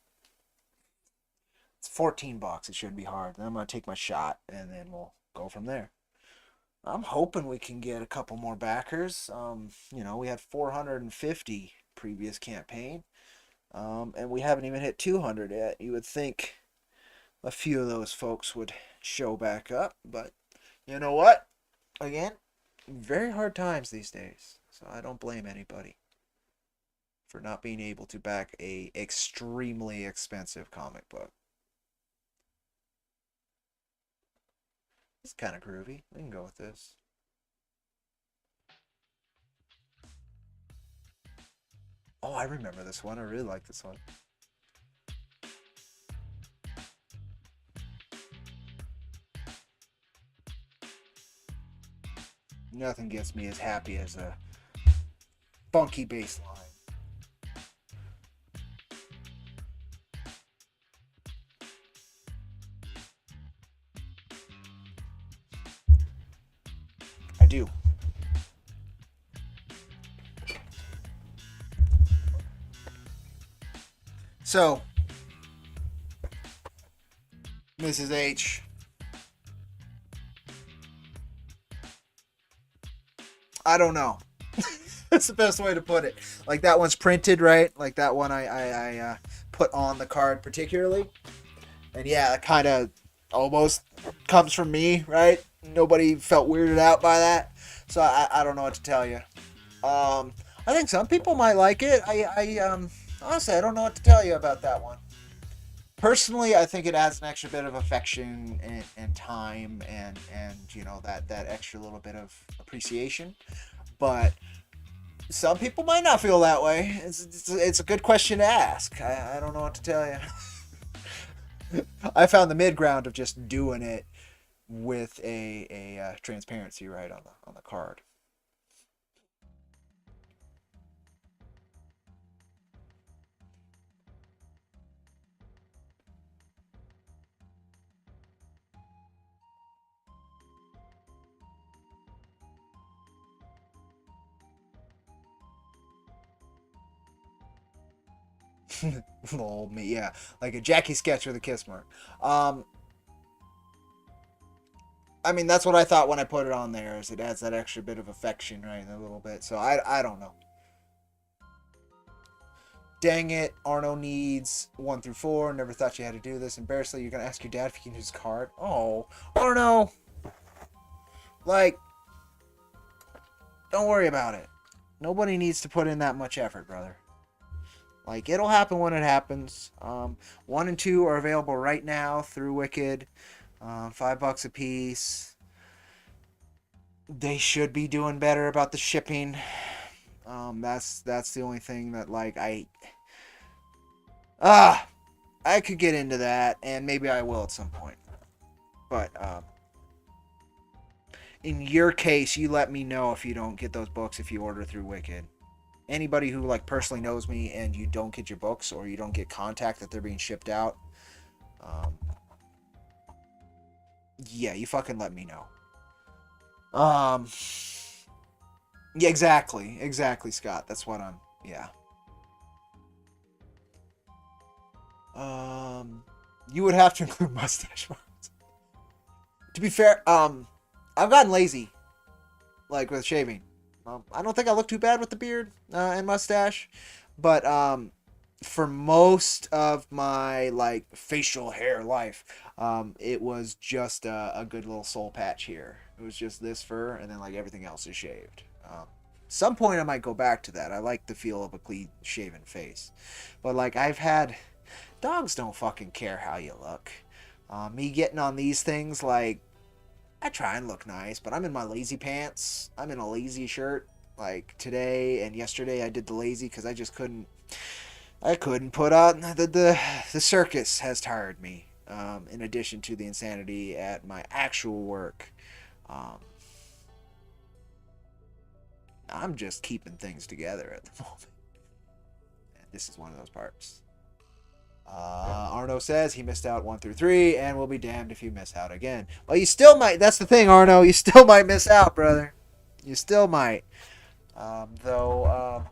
It's $14. It should be hard. Then I'm gonna take my shot and then we'll go from there. I'm hoping we can get a couple more backers. We had 450 previous campaign, and we haven't even hit 200 yet. You would think a few of those folks would show back up, but you know what? Again, very hard times these days, so I don't blame anybody for not being able to back a extremely expensive comic book. It's kind of groovy. We can go with this. Oh, I remember this one. I really like this one. Nothing gets me as happy as a funky bass line. I do. So, Mrs. H. I don't know. That's the best way to put it. Like that one's printed, right? Like that one I put on the card particularly. And yeah, it kind of almost comes from me, right? Nobody felt weirded out by that. So I don't know what to tell you. I think some people might like it. Honestly, I don't know what to tell you about that one. Personally, I think it adds an extra bit of affection and time and that extra little bit of appreciation. But some people might not feel that way. It's a good question to ask. I don't know what to tell you. I found the mid ground of just doing it with a transparency right on the card. Lol, me, yeah, like a Jackie sketch with a kiss mark. I mean, that's what I thought when I put it on there, is it adds that extra bit of affection, right, a little bit. So I don't know. Dang it, Arno needs 1 through 4. Never thought you had to do this. Embarrassingly, you're going to ask your dad if he can use his card. Oh, Arno! Like, don't worry about it. Nobody needs to put in that much effort, brother. Like, it'll happen when it happens. 1 and 2 are available right now through Wicked. $5 a piece. They should be doing better about the shipping. That's the only thing that, like, I could get into that, and maybe I will at some point. But in your case, you let me know if you don't get those books if you order through Wicked. Anybody who, like, personally knows me and you don't get your books, or you don't get contact that they're being shipped out, yeah, you fucking let me know. Yeah, exactly, Scott. That's what I'm. Yeah. You would have to include mustache marks. To be fair, I've gotten lazy, like, with shaving. I don't think I look too bad with the beard and mustache, but for most of my, like, facial hair life, it was just a good little soul patch here. It was just this fur, and then, like, everything else is shaved. Some point I might go back to that. I like the feel of a clean shaven face, but, like, I've had dogs don't fucking care how you look. Me getting on these things, like, I try and look nice, but I'm in my lazy pants. I'm in a lazy shirt. Like, today and yesterday I did the lazy because I just couldn't. I couldn't put on the circus has tired me. In addition to the insanity at my actual work. I'm just keeping things together at the moment. And this is one of those parts. Arno says he missed out 1 through 3, and will be damned if you miss out again. Well, you still might. That's the thing, Arno. You still might miss out, brother. You still might. Though,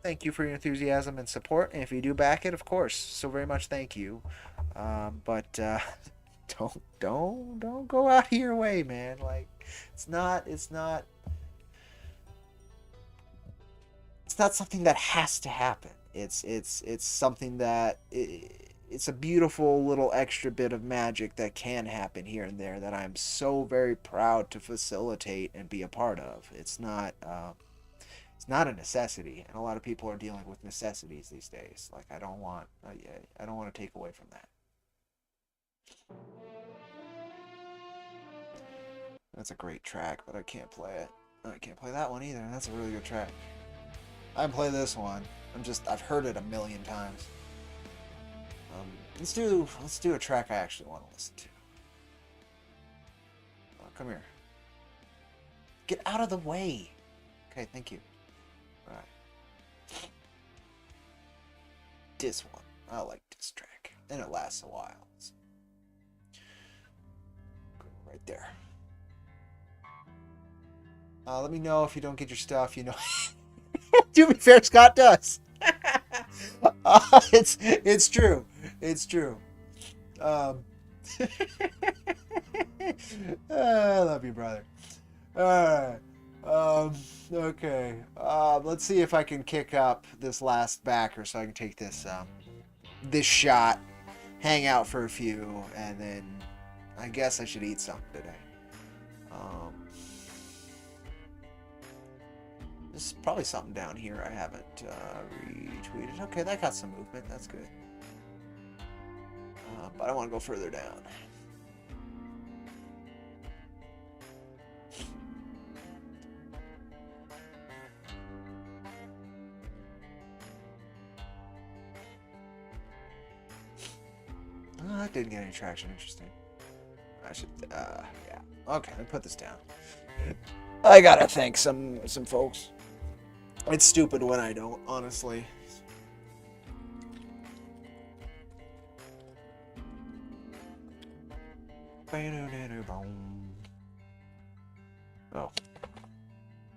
thank you for your enthusiasm and support. And if you do back it, of course, so very much thank you. But don't go out of your way, man. Like, it's not something that has to happen. It's something that it's a beautiful little extra bit of magic that can happen here and there that I'm so very proud to facilitate and be a part of. It's not a necessity, and a lot of people are dealing with necessities these days. Like, I don't want to take away from that. That's a great track, but I can't play it. I can't play that one either. That's a really good track. I can play this one. I've heard it a million times. Let's do a track I actually want to listen to. Come here. Get out of the way. Okay, thank you. Alright. This one. I like this track. And it lasts a while. So. Right there. Let me know if you don't get your stuff, you know. To be fair, Scott does. It's true. It's true. I love you, brother. Alright. Okay. Let's see if I can kick up this last backer so I can take this this shot, hang out for a few, and then I guess I should eat something today. There's probably something down here I haven't retweeted. Okay, that got some movement. That's good. But I want to go further down. Oh, that didn't get any traction. Interesting. I should, yeah. Okay, let me put this down. I gotta thank some folks. It's stupid when I don't, honestly. Oh.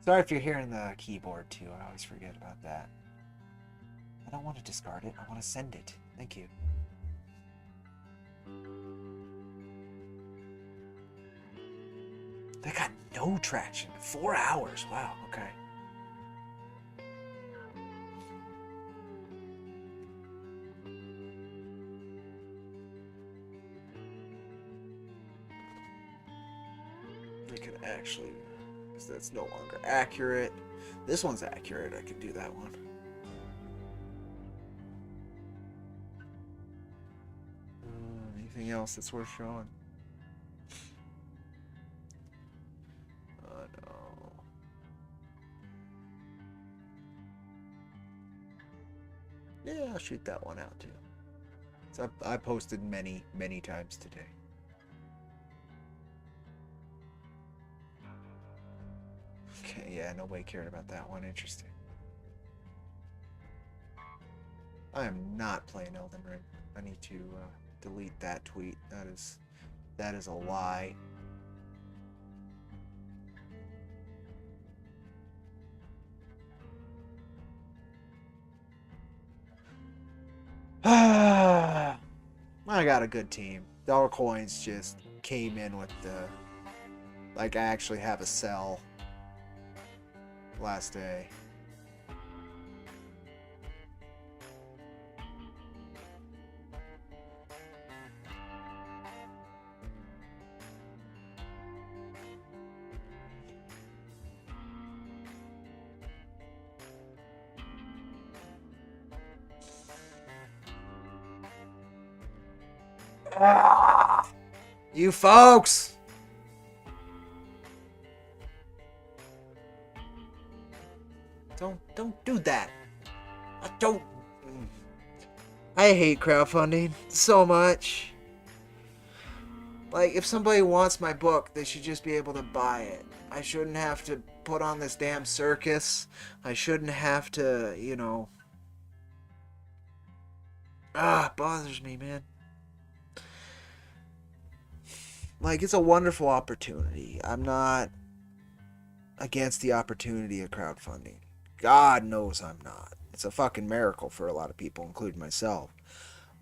Sorry if you're hearing the keyboard too. I always forget about that. I don't want to discard it. I want to send it. Thank you. They got no traction. 4 hours. Wow. Okay. We could actually, because that's no longer accurate. This one's accurate. I could do that one. Anything else that's worth showing? No. Yeah, I'll shoot that one out too. So I posted many times today. Okay, yeah, nobody cared about that one. Interesting. I am not playing Elden Ring. I need to delete that tweet. That is a lie. I got a good team. Dollar Coins just came in with the, like, I actually have a sell last day. You folks! Don't do that. I hate crowdfunding so much. Like, if somebody wants my book, they should just be able to buy it. I shouldn't have to put on this damn circus. I shouldn't have to, you know... it bothers me, man. Like, it's a wonderful opportunity. I'm not against the opportunity of crowdfunding. God knows I'm not. It's a fucking miracle for a lot of people, including myself.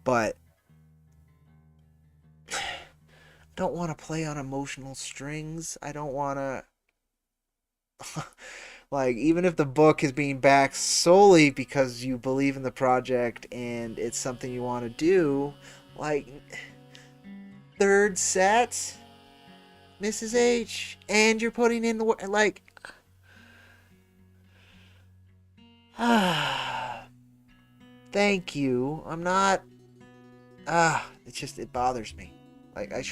But I don't want to play on emotional strings. I don't want to... like, even if the book is being backed solely because you believe in the project and it's something you want to do, like... third set, Mrs. H, and you're putting in the work, like, thank you. I'm not, it bothers me. Like, I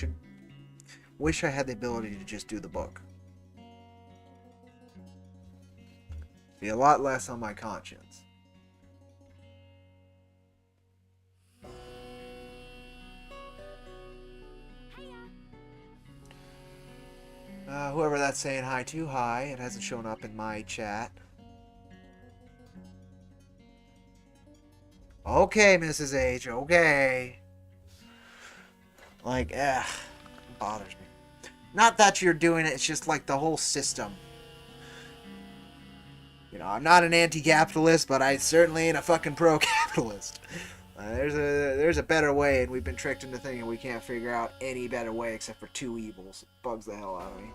wish I had the ability to just do the book. Be a lot less on my conscience. Whoever that's saying hi to, hi. It hasn't shown up in my chat. Okay, Mrs. H, okay. Like, it bothers me. Not that you're doing it, it's just like the whole system. You know, I'm not an anti-capitalist, but I certainly ain't a fucking pro-capitalist. There's a better way, and we've been tricked into thinking we can't figure out any better way except for two evils. It bugs the hell out of me.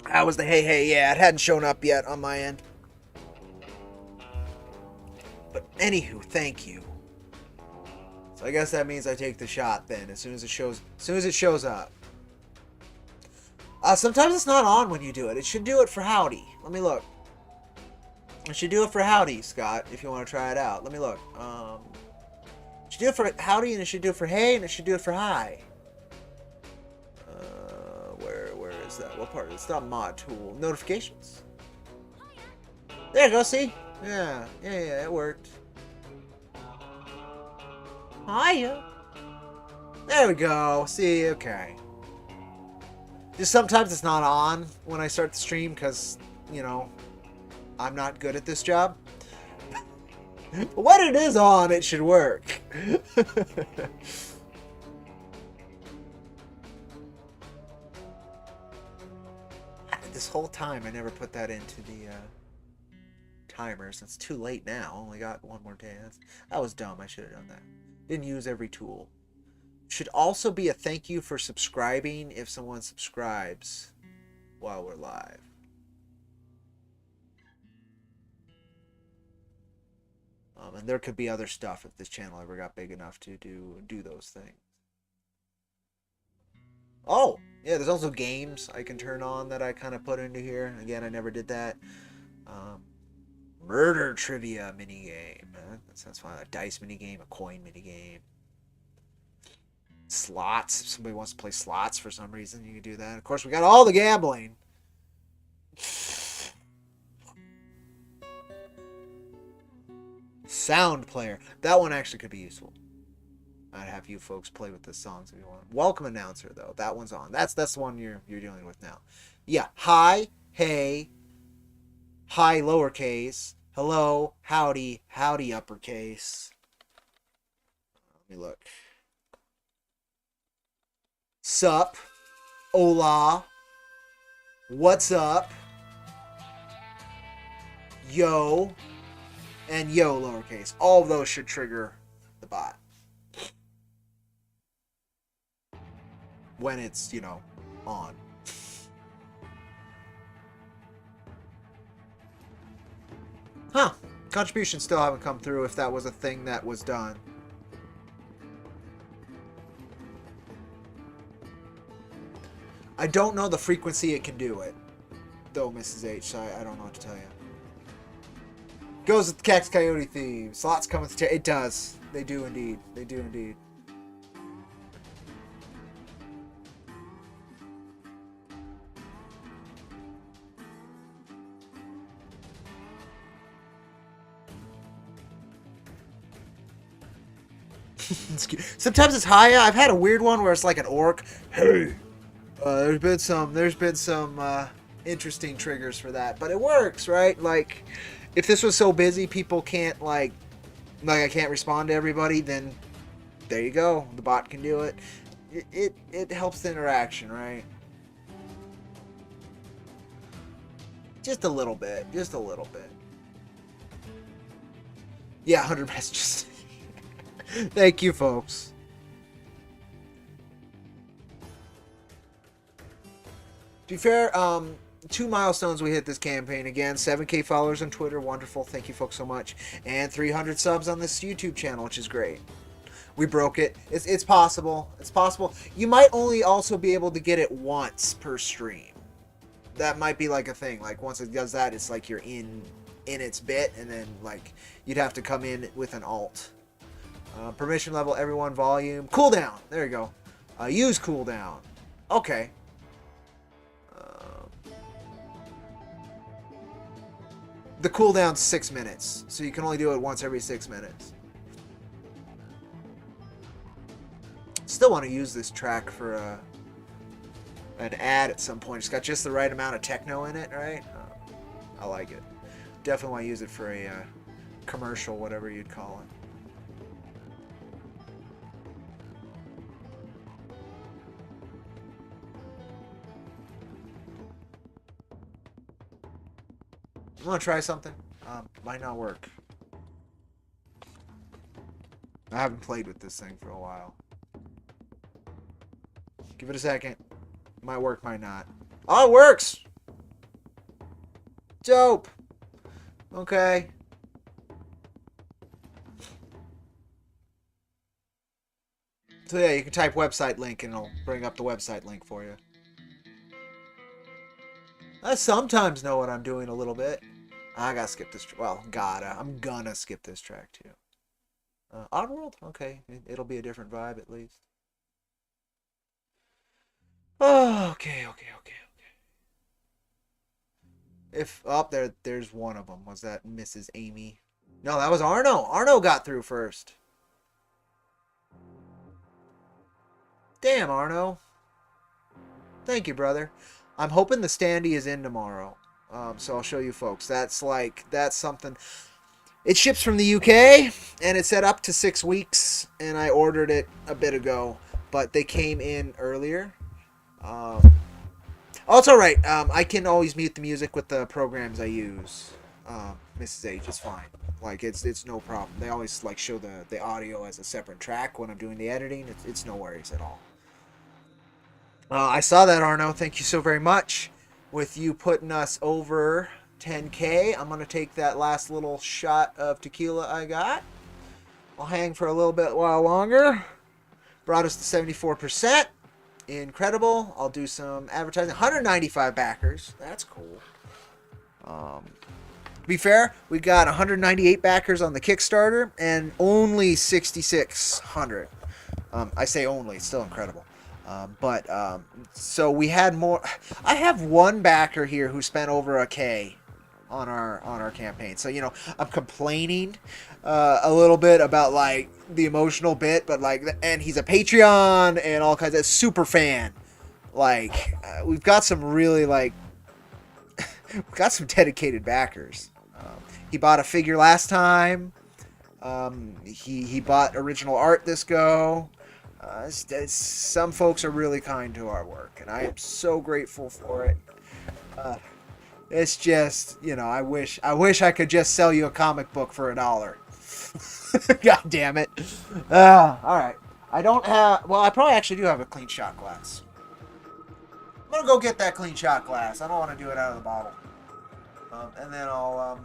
That was the hey, yeah, it hadn't shown up yet on my end. But anywho, thank you. So I guess that means I take the shot then, as soon as it shows up. Sometimes it's not on when you do it. It should do it for Howdy. Let me look. It should do it for Howdy, Scott, if you want to try it out. Let me look. It should do it for Howdy, and it should do it for Hey, and it should do it for Hi. Where is that? What part? It's not mod tool. Notifications. There you go, see? Yeah, it worked. Hiya. There we go. See, okay. Just sometimes it's not on when I start the stream because, you know, I'm not good at this job. But when it is on, it should work. This whole time, I never put that into the timers. It's too late now. Only got one more day. That was dumb. I should have done that. Didn't use every tool. Should also be a thank you for subscribing if someone subscribes while we're live. And there could be other stuff if this channel ever got big enough to do those things. Oh, yeah, there's also games I can turn on that I kind of put into here. Again, I never did that. Murder trivia minigame. That's fine. A dice minigame, a coin minigame. Slots. If somebody wants to play slots for some reason, you can do that. Of course, we got all the gambling. Sound player. That one actually could be useful. I'd have you folks play with the songs if you want. Welcome announcer though. That one's on. That's the one you're dealing with now. Yeah. Hi, hey, hi lowercase, hello, howdy, howdy uppercase. Let me look. Sup, hola, what's up, yo, and yo lowercase. All of those should trigger the bot when it's, on. Huh. Contributions still haven't come through if that was a thing that was done. I don't know the frequency it can do it, though, Mrs. H, so I don't know what to tell you. Goes with the Cax Coyote theme. Slots come with... It does. They do indeed. They do indeed. Sometimes it's Haya. I've had a weird one where it's like an orc. Hey. There's been some interesting triggers for that, but it works, right? Like, if this was so busy, people can't like I can't respond to everybody, then there you go. The bot can do it. It helps the interaction, right? Just a little bit. Just a little bit. Yeah, 100 messages. Thank you, folks. To be fair, 2 milestones we hit this campaign. Again, 7K followers on Twitter. Wonderful. Thank you folks so much. And 300 subs on this YouTube channel, which is great. We broke it. It's possible. It's possible. You might only also be able to get it once per stream. That might be like a thing. Like once it does that, it's like you're in its bit, and then like you'd have to come in with an alt. Permission level, everyone, volume. Cooldown. There you go. Use cooldown. Okay. The cooldown's 6 minutes, so you can only do it once every 6 minutes. Still want to use this track for an ad at some point. It's got just the right amount of techno in it, right? I like it. Definitely want to use it for a commercial, whatever you'd call it. You want to try something? Might not work. I haven't played with this thing for a while. Give it a second. Might work, might not. Oh, it works! Dope! Okay. So yeah, you can type website link and it'll bring up the website link for you. I sometimes know what I'm doing a little bit. I gotta skip this. Well, I'm gonna skip this track too. Oddworld? Okay. It'll be a different vibe at least. Oh, okay. If up there's one of them. Was that Mrs. Amy? No, that was Arno. Arno got through first. Damn, Arno. Thank you, brother. I'm hoping the standee is in tomorrow. So I'll show you folks. That's something. It ships from the UK, and it's set up to 6 weeks, and I ordered it a bit ago, but they came in earlier. Oh, it's alright. I can always mute the music with the programs I use. Mrs. H. It's fine. Like it's no problem. They always like show the audio as a separate track when I'm doing the editing. It's no worries at all. I saw that, Arno. Thank you so very much. With you putting us over 10K, I'm gonna take that last little shot of tequila I got. I'll hang for a little bit while longer. Brought us to 74%. Incredible. I'll do some advertising. 195 backers. That's cool. To be fair, we got 198 backers on the Kickstarter and only 6,600. I say only, it's still incredible. So we had more. I have one backer here who spent over $1,000 on our campaign. So I'm complaining a little bit about like the emotional bit, but like, and he's a Patreon and all kinds of super fan. Like we've got some really like we've got some dedicated backers. He bought a figure last time. He bought original art this go. Some folks are really kind to our work, and I am so grateful for it. It's just, I wish I could just sell you a comic book for $1. God damn it. All right. I don't have, well, I probably actually do have a clean shot glass. I'm going to go get that clean shot glass. I don't want to do it out of the bottle. And then I'll,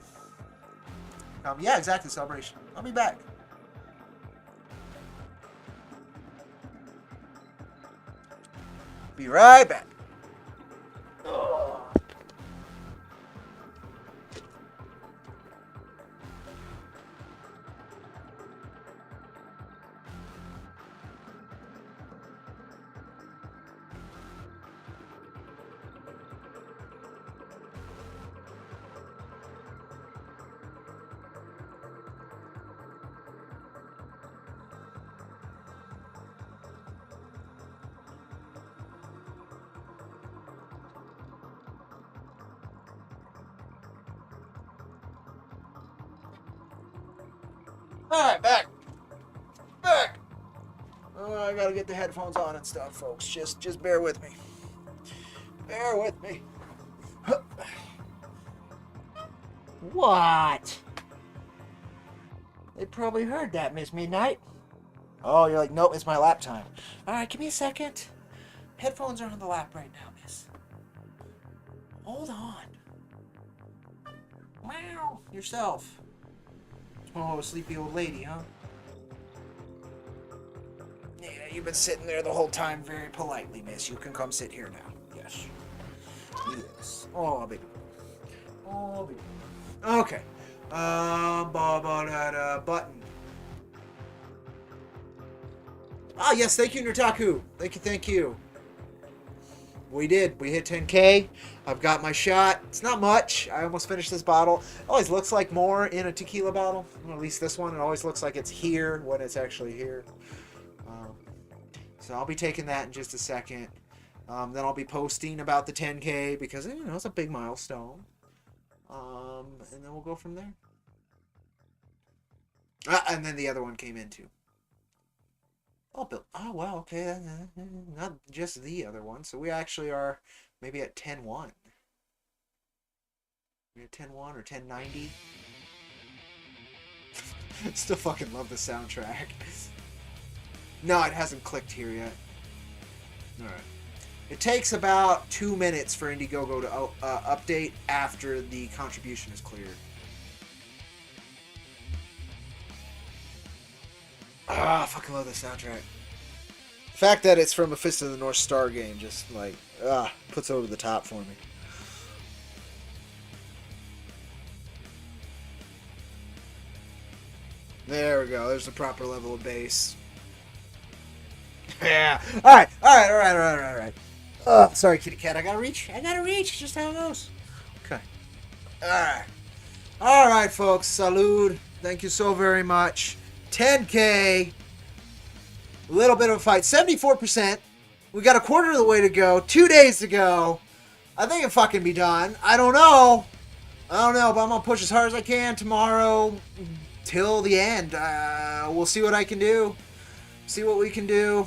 yeah, exactly, celebration. I'll be back. Be right back. Alright, back. Oh, I gotta get the headphones on and stuff, folks. Just bear with me. Bear with me. What? They probably heard that, Miss Midnight. Oh, you're like, nope, it's my lap time. Alright, give me a second. Headphones are on the lap right now, miss. Hold on. Wow, yourself. Oh, sleepy old lady, huh? Yeah, you've been sitting there the whole time very politely, miss. You can come sit here now. Yes. Yes. Oh, I'll be. Okay. Button. Ah, yes, thank you, Nurtaku. Thank you. We did. We hit 10K. I've got my shot. It's not much. I almost finished this bottle. It always looks like more in a tequila bottle. Well, at least this one. It always looks like it's here when it's actually here. So I'll be taking that in just a second. Then I'll be posting about the 10K because, it's a big milestone. And then we'll go from there. And then the other one came in too. Oh, wow, okay. Not just the other one. So we actually are maybe at 10-1. We're at 10-1 or 1090. Still fucking love the soundtrack. No, it hasn't clicked here yet. Alright. It takes about 2 minutes for Indiegogo to update after the contribution is cleared. I fucking love the soundtrack. The fact that it's from a Fist of the North Star game just, like, puts it over the top for me. There we go. There's the proper level of bass. Yeah. Alright. Sorry, kitty cat. I gotta reach. Just how it goes. Okay. Alright. Alright, folks. Salud. Thank you so very much. 10K. A little bit of a fight. 74%. We got a quarter of the way to go. 2 days to go. I think it'll fucking be done. I don't know, but I'm gonna push as hard as I can tomorrow till the end. We'll see what I can do. See what we can do.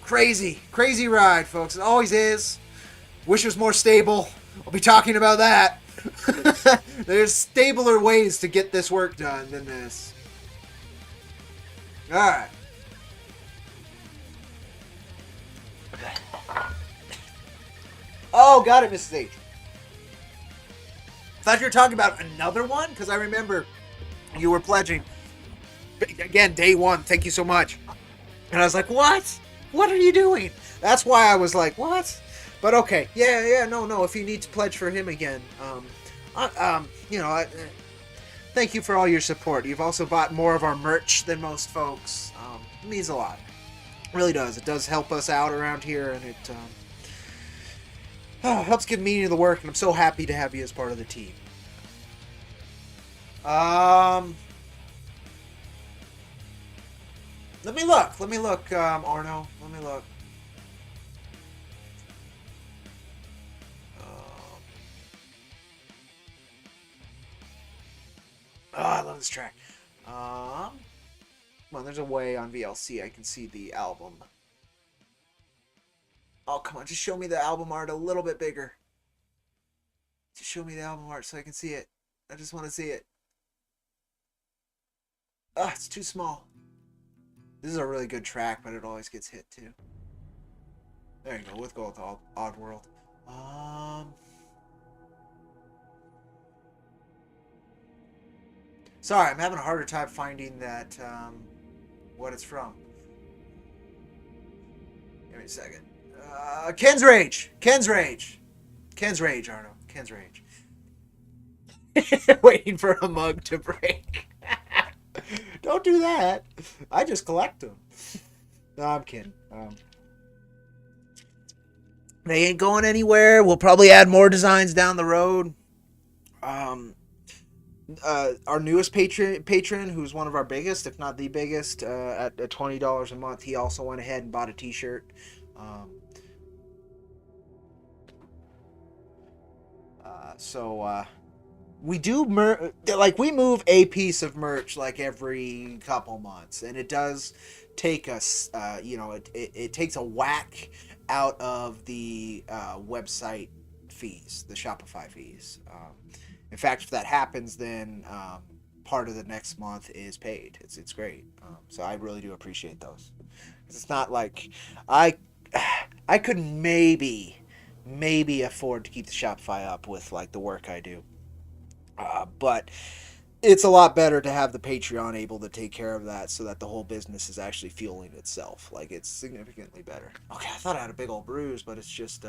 Crazy ride, folks. It always is. Wish it was more stable. I'll be talking about that. There's stabler ways to get this work done than this. Alright. Oh, got it, Mrs. H. Thought you were talking about another one? Because I remember you were pledging. Again, day one. Thank you so much. And I was like, what? What are you doing? That's why I was like, what? But okay. Yeah, no. If you need to pledge for him again, thank you for all your support. You've also bought more of our merch than most folks. It means a lot. It really does. It does help us out around here, and it helps give meaning to the work, and I'm so happy to have you as part of the team. Let me look, Arno. Let me look. I love this track. Well, there's a way on VLC I can see the album. Oh, come on, just show me the album art a little bit bigger. Just show me the album art so I can see it. I just want to see it. It's too small. This is a really good track, but it always gets hit too. There you go, with Go with Odd World. Sorry, I'm having a harder time finding that, what it's from. Give me a second. Ken's Rage, Arno. Ken's Rage. Waiting for a mug to break. Don't do that. I just collect them. No, I'm kidding. They ain't going anywhere. We'll probably add more designs down the road. Our newest patron, who's one of our biggest, if not the biggest, at $20 a month, he also went ahead and bought a t-shirt. We do we move a piece of merch like every couple months, and it does take us, it takes a whack out of the website fees, the Shopify fees. In fact, if that happens, then part of the next month is paid. It's great. So I really do appreciate those. It's not like I could maybe afford to keep the Shopify up with like the work I do. But it's a lot better to have the Patreon able to take care of that so that the whole business is actually fueling itself. Like, it's significantly better. Okay, I thought I had a big old bruise, but it's just,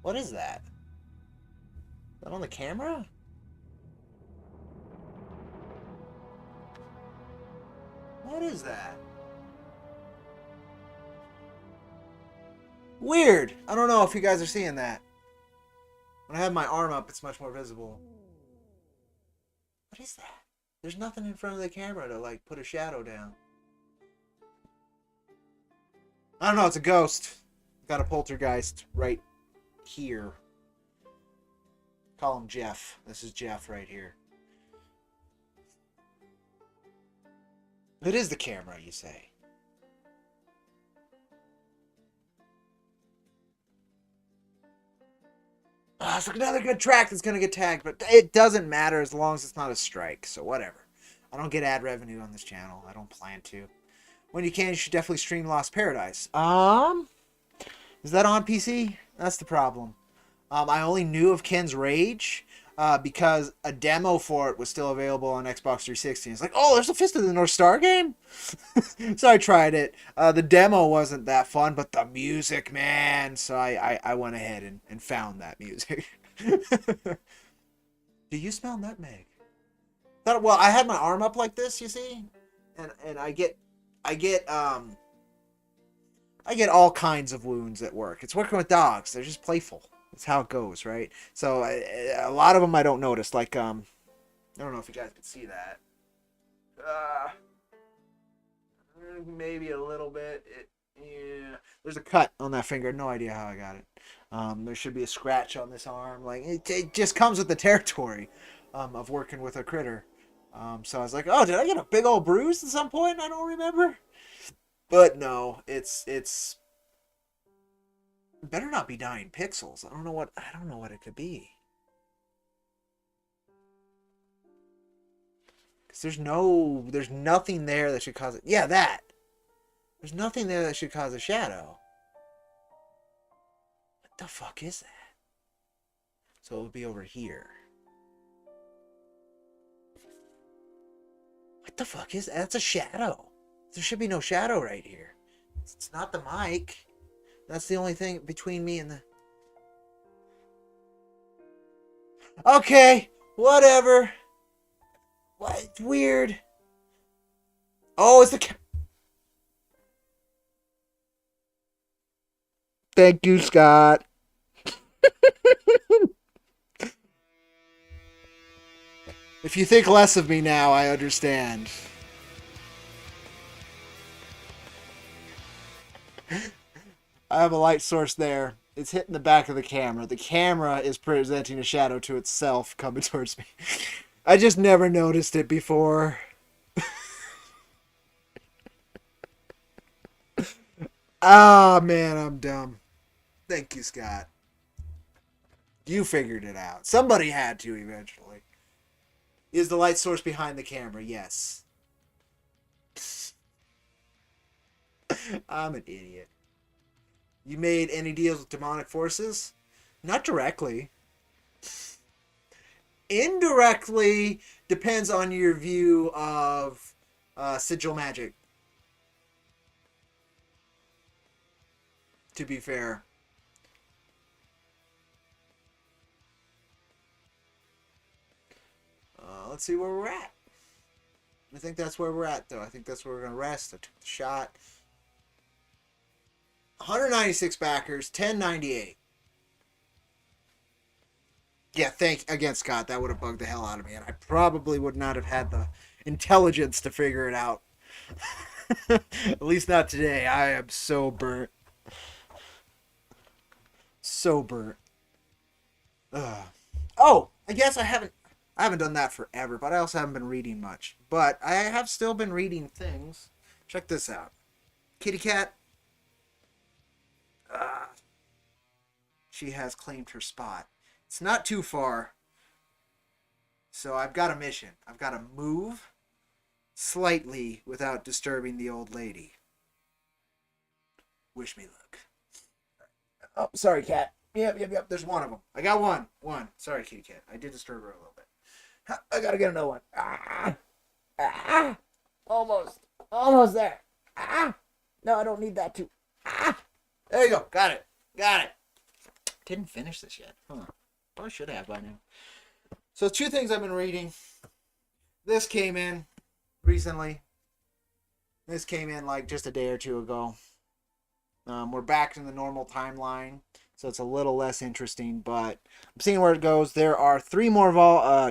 what is that? Is that on the camera? What is that? Weird. I don't know if you guys are seeing that. When I have my arm up, it's much more visible. What is that? There's nothing in front of the camera to, like, put a shadow down. I don't know, it's a ghost. Got a poltergeist right here. Call him Jeff. This is Jeff right here. It is the camera, you say. It's another good track that's going to get tagged, but it doesn't matter as long as it's not a strike, so whatever. I don't get ad revenue on this channel. I don't plan to. When you can, you should definitely stream Lost Paradise. Is that on PC? That's the problem. I only knew of Ken's Rage because a demo for it was still available on Xbox 360. It's like, oh, there's a Fist of the North Star game? So I tried it. The demo wasn't that fun, but the music, man. So I went ahead and found that music. Do you smell nutmeg? Well, I had my arm up like this, you see? And I get all kinds of wounds at work. It's working with dogs. They're just playful. That's how it goes, right? So a lot of them I don't notice. Like, I don't know if you guys can see that. Maybe a little bit. Yeah. There's a cut on that finger. No idea how I got it. There should be a scratch on this arm. Like, it just comes with the territory of working with a critter. So I was like, oh, did I get a big old bruise at some point? I don't remember. But no, it's better not be dying pixels. I don't know what it could be. There's nothing there that should cause it. Yeah, that. There's nothing there that should cause a shadow. What the fuck is that? So it would be over here. What the fuck is that? That's a shadow. There should be no shadow right here. It's not the mic. That's the only thing between me and the... Okay, whatever. What? It's weird. Oh, it's the... Thank you, Scott. If you think less of me now, I understand. I have a light source there. It's hitting the back of the camera. The camera is presenting a shadow to itself coming towards me. I just never noticed it before. Ah, man, I'm dumb. Thank you, Scott. You figured it out. Somebody had to eventually. Is the light source behind the camera? Yes. I'm an idiot. You made any deals with demonic forces? Not directly. Indirectly depends on your view of sigil magic. To be fair. Let's see where we're at. I think that's where we're at, though. I think that's where we're going to rest. I took the shot. 196 backers, 1098. Yeah, again, Scott. That would have bugged the hell out of me, and I probably would not have had the intelligence to figure it out. At least not today. I am so burnt. So burnt. Oh, I guess I haven't done that forever, but I also haven't been reading much. But I have still been reading things. Check this out. Kitty cat. She has claimed her spot. It's not too far. So I've got a mission. I've got to move slightly without disturbing the old lady. Wish me luck. Oh, sorry, cat. Yep. There's one of them. I got one. One. Sorry, kitty cat. I did disturb her a little bit. I gotta get another one. Almost there. No, I don't need that too. There you go. Got it. Didn't finish this yet. Probably should have by now. So 2 things I've been reading. This came in recently. This came in like just a day or 2 ago. We're back in the normal timeline, so it's a little less interesting, but I'm seeing where it goes. There are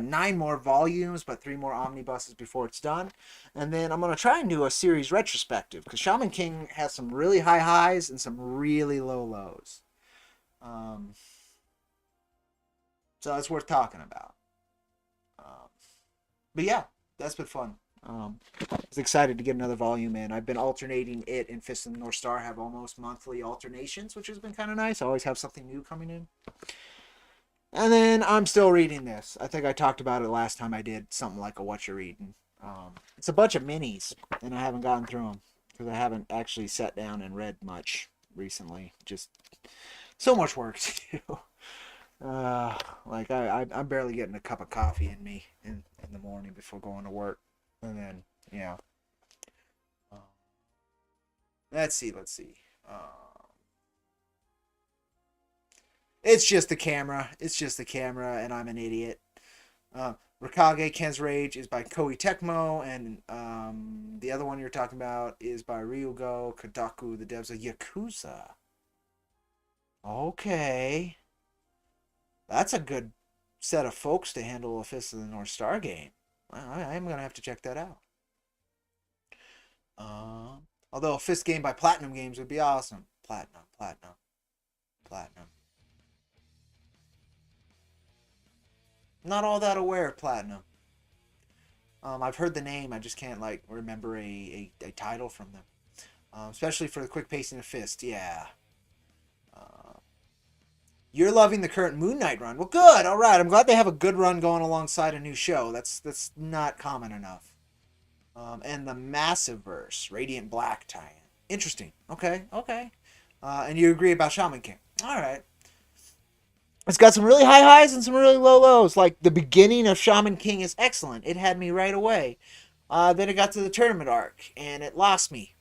9 more volumes, but 3 more omnibuses before it's done. And then I'm going to try and do a series retrospective, because Shaman King has some really high highs and some really low lows. So that's worth talking about. But yeah, that's been fun. I was excited to get another volume in. I've been alternating it and Fist of the North Star have almost monthly alternations, which has been kind of nice. I always have something new coming in. And then I'm still reading this. I think I talked about it last time I did something like a What You're Reading. It's a bunch of minis, and I haven't gotten through them because I haven't actually sat down and read much recently. Just so much work to do. I'm barely getting a cup of coffee in me in the morning before going to work. And then, yeah. Let's see. It's just the camera. And I'm an idiot. Rakage Ken's Rage is by Koei Tecmo, and the other one you're talking about is by Ryugo Kodaku, the devs of Yakuza. Okay. That's a good set of folks to handle a Fist of the North Star game. I'm going to have to check that out. Although a Fist game by Platinum Games would be awesome. Platinum. Not all that aware of Platinum. I've heard the name. I just can't remember a title from them. Especially for the quick pacing of Fist. Yeah. You're loving the current Moon Knight run. Well, good. All right. I'm glad they have a good run going alongside a new show. That's not common enough. and the Massive Verse, Radiant Black tie-in. Interesting. Okay, okay. And you agree about Shaman King. All right. It's got some really high highs and some really low lows. Like the beginning of Shaman King is excellent. It had me right away. Then it got to the tournament arc and it lost me.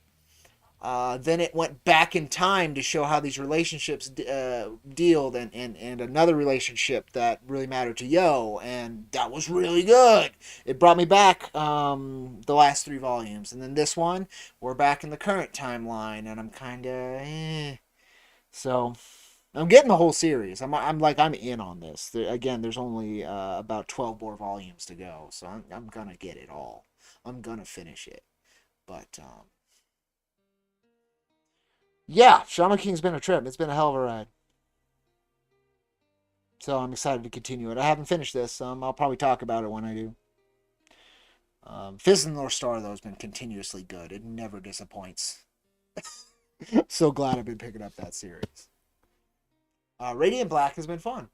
Then it went back in time to show how these relationships dealed, and another relationship that really mattered to Yo, and that was really good. It brought me back the last 3 volumes, and then this one, we're back in the current timeline, and I'm kind of So I'm getting the whole series. I'm in on this. Again, there's only about 12 more volumes to go, so I'm gonna get it all. I'm gonna finish it, but yeah, Shaman King's been a trip. It's been a hell of a ride. So I'm excited to continue it. I haven't finished this. I'll probably talk about it when I do. Fist of the North Star, though, has been continuously good. It never disappoints. So glad I've been picking up that series. Radiant Black has been fun.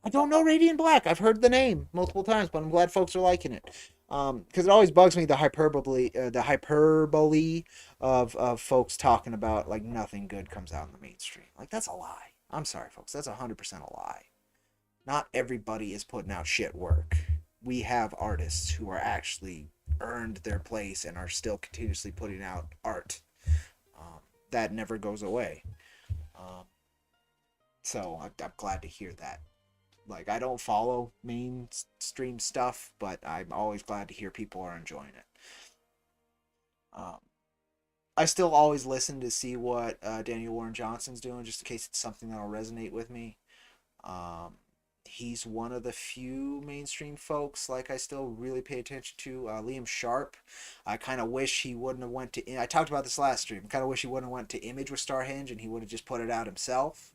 I don't know Radiant Black. I've heard the name multiple times, but I'm glad folks are liking it. Because it always bugs me the hyperbole of folks talking about like nothing good comes out in the mainstream. Like that's a lie. I'm sorry, folks. That's 100% a lie. Not everybody is putting out shit work. We have artists who are actually earned their place and are still continuously putting out art. That never goes away. So I'm glad to hear that. Like, I don't follow mainstream stuff, but I'm always glad to hear people are enjoying it. Um, I still always listen to see what Daniel Warren Johnson's doing, just in case it's something that'll resonate with me. Um, he's one of the few mainstream folks like I still really pay attention to. Liam Sharp, I kind of wish he wouldn't have went to. I talked about this last stream. Kind of wish he wouldn't have went to Image with Starhenge and he would have just put it out himself.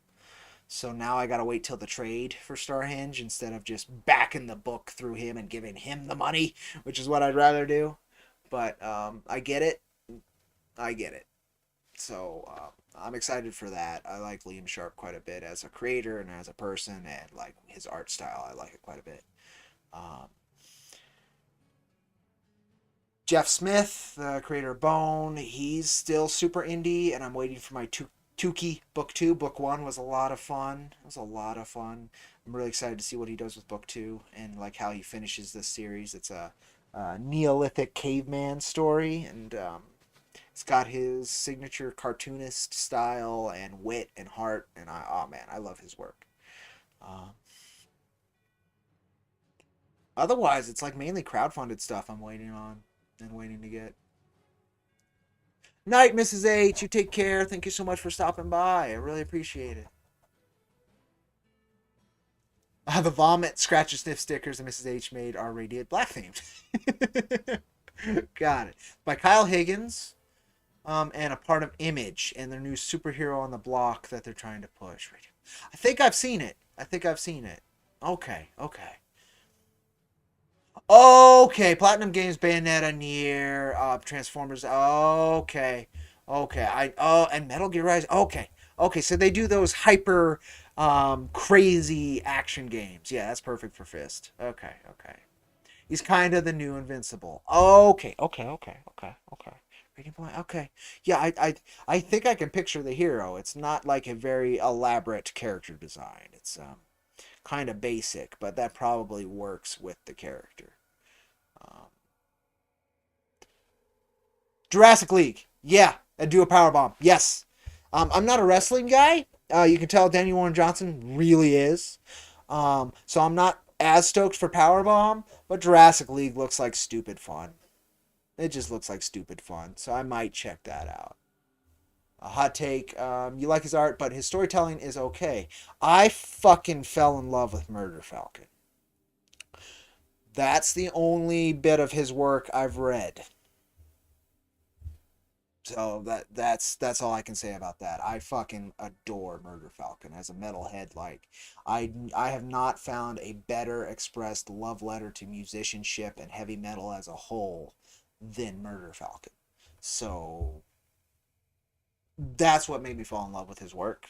So now I gotta wait till the trade for Starhenge instead of just backing the book through him and giving him the money, which is what I'd rather do. But I get it. I get it. So I'm excited for that. I like Liam Sharp quite a bit as a creator and as a person, and like his art style. I like it quite a bit. Um, Jeff Smith, the creator of Bone, he's still super indie, and I'm waiting for my Tukey book 2. Book 1 was a lot of fun. It was a lot of fun. I'm really excited to see what he does with book 2 and like how he finishes this series. It's a Neolithic caveman story, and it's got his signature cartoonist style and wit and heart, and oh man, I love his work. Uh, Otherwise, it's like mainly crowdfunded stuff I'm waiting on and waiting to get. Night, Mrs. H. You take care. Thank you so much for stopping by. I really appreciate it. The vomit, scratch and sniff stickers that Mrs. H made are Radiant Black themed. Got it. By Kyle Higgins, and a part of Image and their new superhero on the block that they're trying to push. I think I've seen it. Okay, okay. Okay, Platinum Games, Bayonetta, Nier, Transformers. Okay, okay. And Metal Gear Rise. Okay, okay. So they do those hyper, crazy action games. Yeah, that's perfect for Fist. Okay, okay. He's kind of the new Invincible. Okay, okay, okay, okay, okay. Okay. Yeah, I think I can picture the hero. It's not like a very elaborate character design. It's kind of basic, but that probably works with the character. Um, Jurassic League. Yeah, and do a power bomb. Yes. I'm not a wrestling guy. You can tell Daniel Warren Johnson really is. So I'm not as stoked for Powerbomb, but Jurassic League looks like stupid fun. It just looks like stupid fun, so I might check that out. A hot take, you like his art, but his storytelling is okay. I fucking fell in love with Murder Falcon. That's the only bit of his work I've read. So that's all I can say about that. I fucking adore Murder Falcon as a metalhead. Like I have not found a better expressed love letter to musicianship and heavy metal as a whole than Murder Falcon. So that's what made me fall in love with his work.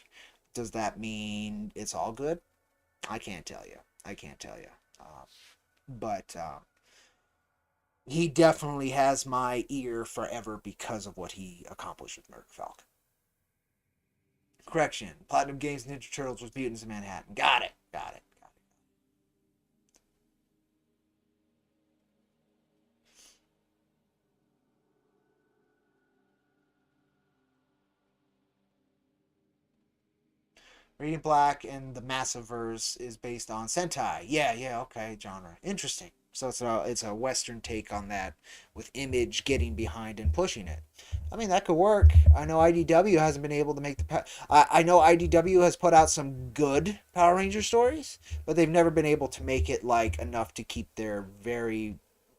Does that mean it's all good? I can't tell you. I can't tell you. But he definitely has my ear forever because of what he accomplished with Murder Falcon. Correction. Platinum Games Ninja Turtles was Mutants in Manhattan. Got it. Got it. Got it. Radiant Black and the Massiverse is based on Sentai. Yeah, okay, genre. Interesting. So it's a Western take on that, with Image getting behind and pushing it. I mean, that could work. I know IDW hasn't been able to make the. I know IDW has put out some good Power Ranger stories, but they've never been able to make it like enough to keep their very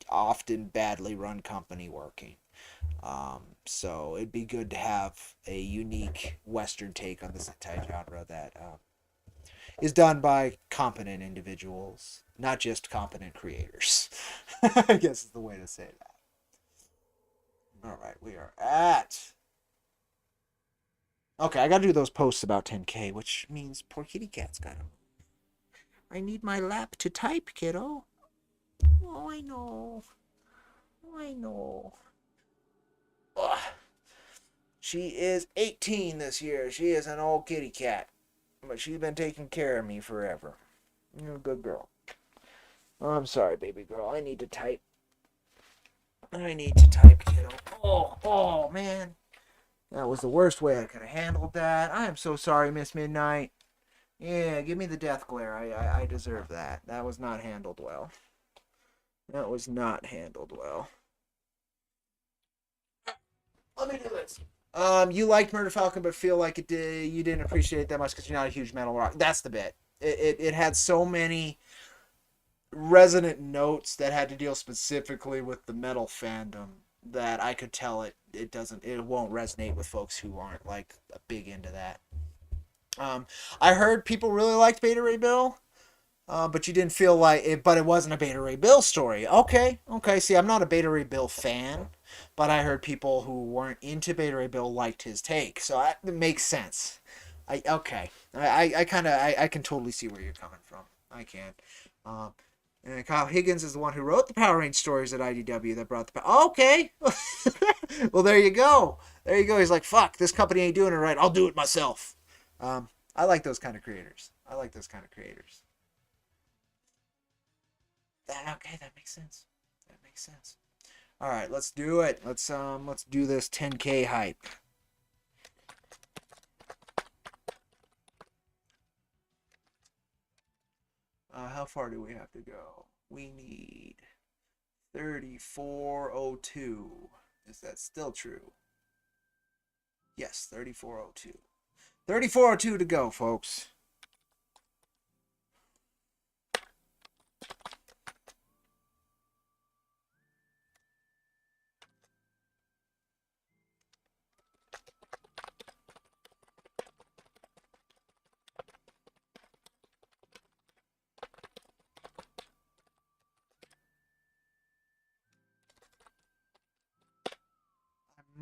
often badly run company working. So it'd be good to have a unique Western take on the Sentai genre that is done by competent individuals, not just competent creators. I guess is the way to say that. All right, we are at. Okay, I gotta do those posts about 10K, which means poor kitty cat's gotta. I need my lap to type, kiddo. Oh, I know. I know. Ugh. She is 18 this year. She is an old kitty cat. But she's been taking care of me forever. You're a good girl. Oh, I'm sorry, baby girl. I need to type. I need to type, kiddo. Oh, man. That was the worst way I could have handled that. I am so sorry, Miss Midnight. Yeah, give me the death glare. I deserve that. That was not handled well. That was not handled well. Let me do this. You liked Murder Falcon, but feel like you didn't appreciate it that much because you're not a huge metal rock. That's the bit. It had so many resonant notes that had to deal specifically with the metal fandom that I could tell it won't resonate with folks who aren't like big into that. I heard people really liked Beta Ray Bill. But you didn't feel like it, but it wasn't a Beta Ray Bill story. Okay. See, I'm not a Beta Ray Bill fan, but I heard people who weren't into Beta Ray Bill liked his take, so it makes sense. I can totally see where you're coming from. I can. And Kyle Higgins is the one who wrote the Power Rangers stories at IDW that brought the. Okay. Well, there you go. There you go. He's like, fuck, this company ain't doing it right. I'll do it myself. I like those kind of creators. Okay, that makes sense. All right, let's do it. Let's do this 10K hype. How far do we have to go? We need 3402. Is that still true? Yes, 3402. 3402 to go, folks.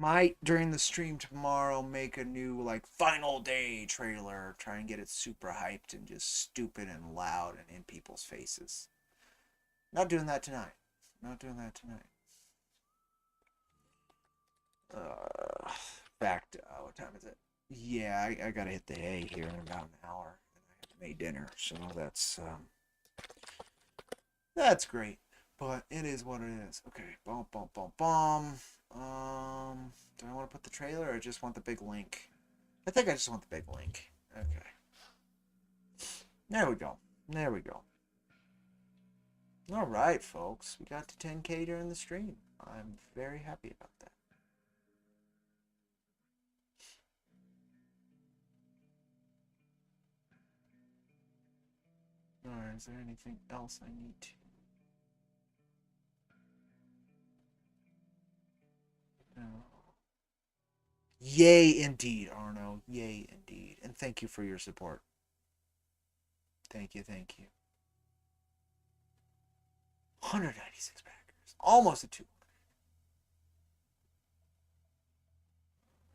Might during the stream tomorrow make a new like final day trailer, try and get it super hyped and just stupid and loud and in people's faces. Not doing that tonight. Back to what time is it? Yeah, I gotta hit the hay here in about an hour, and I have to make dinner, so that's great. But it is what it is. Okay, boom. Do I want to put the trailer or I just want the big link? I think I just want the big link. Okay. There we go. All right, folks. We got to 10K during the stream. I'm very happy about that. All right, is there anything else I need to? No. Yay, indeed, Arno. Yay, indeed. And thank you for your support. Thank you. 196 backers. Almost a 200.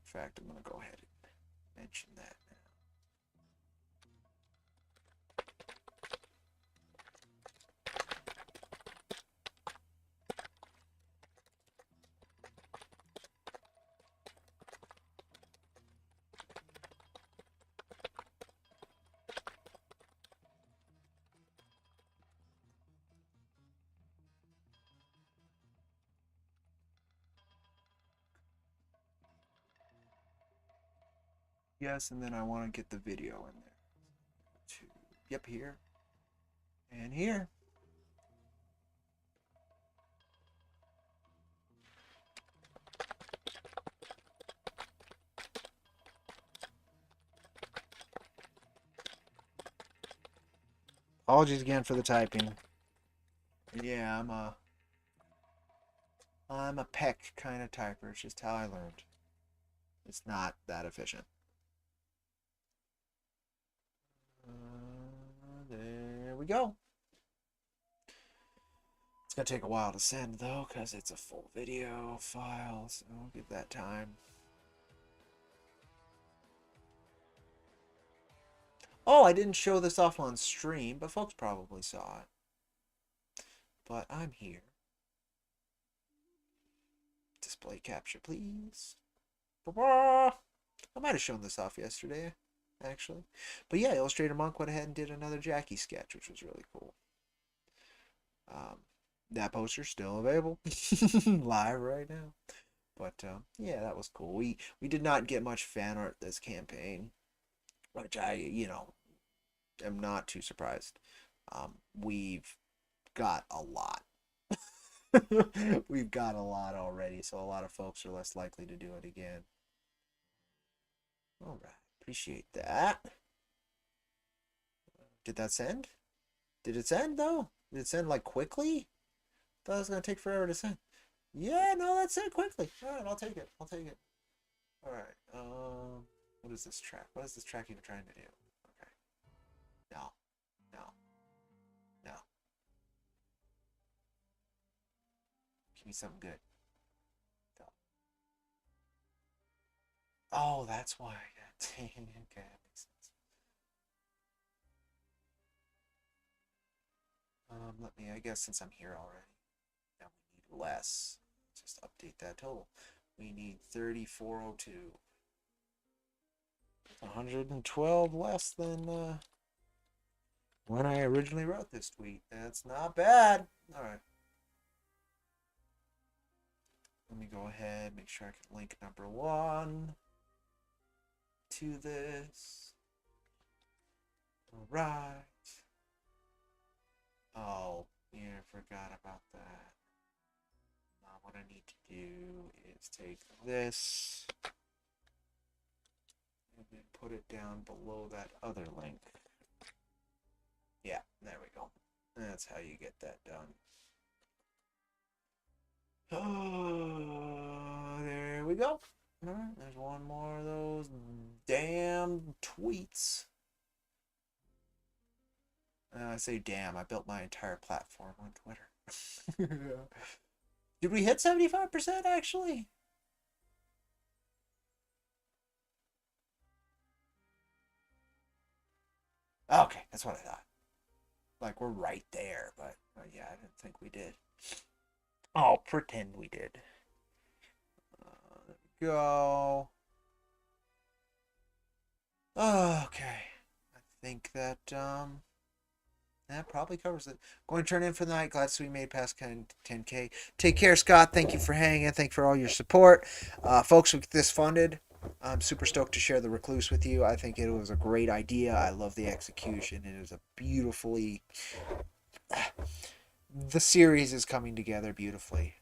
In fact, I'm going to go ahead and mention that now. Yes, and then I want to get the video in there. Yep, here. And here. Apologies again for the typing. Yeah, I'm a peck kind of typer. It's just how I learned. It's not that efficient. There we go. It's gonna take a while to send though, because it's a full video file, so I'll give that time. Oh, I didn't show this off on stream, but folks probably saw it. But I'm here. Display capture, please. I might have shown this off yesterday, actually. But yeah, Illustrator Monk went ahead and did another Jackie sketch, which was really cool. That poster's still available live right now. But yeah, that was cool. We did not get much fan art this campaign, which I, am not too surprised. We've got a lot. We've got a lot already, so a lot of folks are less likely to do it again. All right, appreciate that. Did that send? Did it send though? Did it send like quickly? I thought it was gonna take forever to send. Yeah, no, that sent quickly. All right, I'll take it. I'll take it. All right. What is this track? What is this track even trying to do? Okay. No. No. No. Give me something good. No. Oh, that's why. Okay, that makes sense. I guess since I'm here already, now we need less. Just update that total. We need 3402. 112 less than when I originally wrote this tweet. That's not bad. All right. Let me go ahead, make sure I can link number 1 to this. All right. Oh, yeah, I forgot about that. Now what I need to do is take this and then put it down below that other link. Yeah, there we go. That's how you get that done. Oh, there we go. All right, there's one more of those damn tweets. I say damn, I built my entire platform on Twitter. Did we hit 75% actually? Okay, that's what I thought. Like, we're right there, but yeah, I didn't think we did. I'll pretend we did. There we go. Okay. I think that, that probably covers it. Going to turn in for the night. Glad we made past 10K. Take care, Scott. Thank you for hanging. Thank you for all your support. Folks, we get this funded. I'm super stoked to share The Recluse with you. I think it was a great idea. I love the execution. It is a beautifully... The series is coming together beautifully.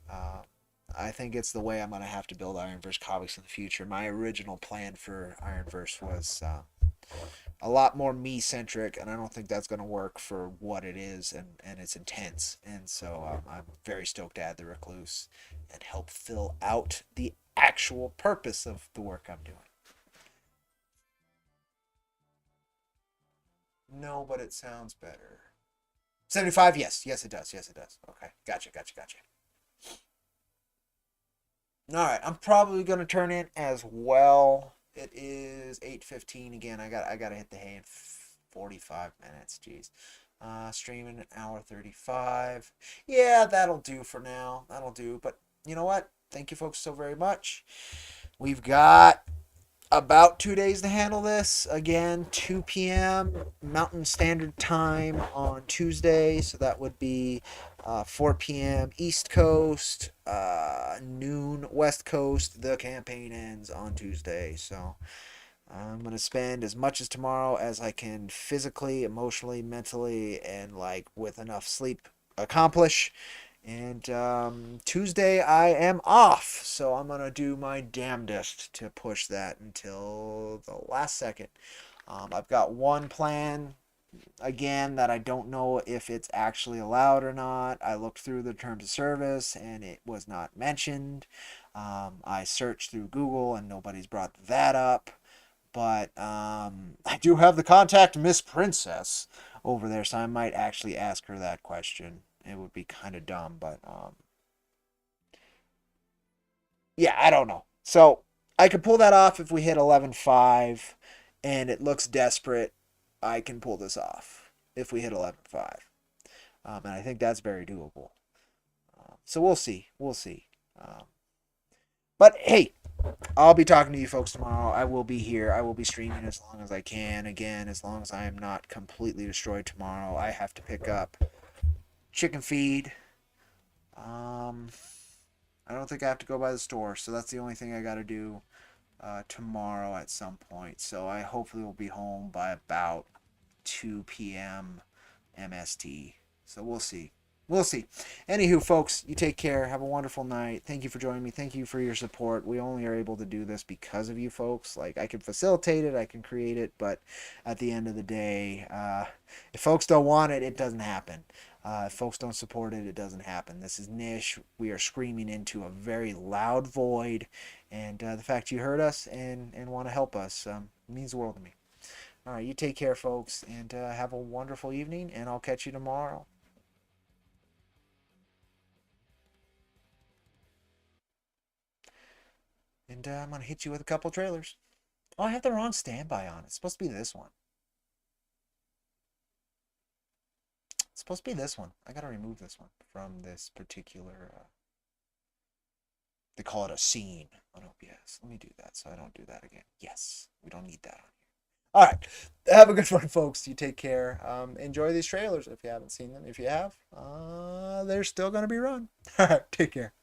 I think it's the way I'm going to have to build IronVerse Comics in the future. My original plan for IronVerse was a lot more me-centric, and I don't think that's going to work for what it is, and it's intense. And so I'm very stoked to add The Recluse and help fill out the actual purpose of the work I'm doing. No, but it sounds better. 75? Yes. Yes, it does. Yes, it does. Okay. Gotcha. All right. I'm probably going to turn in as well. It is 8:15 again. I got to hit the hay in 45 minutes. Jeez. Streaming an hour 35. Yeah, that'll do for now. That'll do. But you know what? Thank you folks so very much. We've got about 2 days to handle this. Again, 2 p.m. Mountain Standard Time on Tuesday. So that would be 4 p.m. East Coast, noon West Coast. The campaign ends on Tuesday. So I'm going to spend as much as tomorrow as I can physically, emotionally, mentally, and like with enough sleep accomplish. And Tuesday I am off, so I'm going to do my damnedest to push that until the last second. I've got one plan again that I don't know if it's actually allowed or not. I looked through the terms of service and it was not mentioned. I searched through Google and nobody's brought that up. But I do have the contact Miss Princess over there, so I might actually ask her that question. It would be kind of dumb, but yeah, I don't know. So I could pull that off if we hit 11.5 and it looks desperate. I can pull this off if we hit 11.5. And I think that's very doable. So we'll see. We'll see. But hey, I'll be talking to you folks tomorrow. I will be here. I will be streaming as long as I can. Again, as long as I am not completely destroyed tomorrow. I have to pick up chicken feed. I don't think I have to go by the store, so that's the only thing I got to do tomorrow at some point. So I hopefully will be home by about 2 p.m. MST. So we'll see. We'll see. Anywho, folks, you take care. Have a wonderful night. Thank you for joining me. Thank you for your support. We only are able to do this because of you folks. Like, I can facilitate it, I can create it, but at the end of the day, if folks don't want it, it doesn't happen. If folks don't support it, it doesn't happen. This is niche. We are screaming into a very loud void, and the fact you heard us and want to help us means the world to me. All right, you take care, folks, and have a wonderful evening, and I'll catch you tomorrow. And I'm going to hit you with a couple trailers. Oh, I have the wrong standby on. It's supposed to be this one. It's supposed to be this one. I got to remove this one from this particular... they call it a scene on OBS. Let me do that so I don't do that again. Yes, we don't need that on here. All right. Have a good one, folks. You take care. Enjoy these trailers if you haven't seen them. If you have, they're still going to be run. All right. Take care.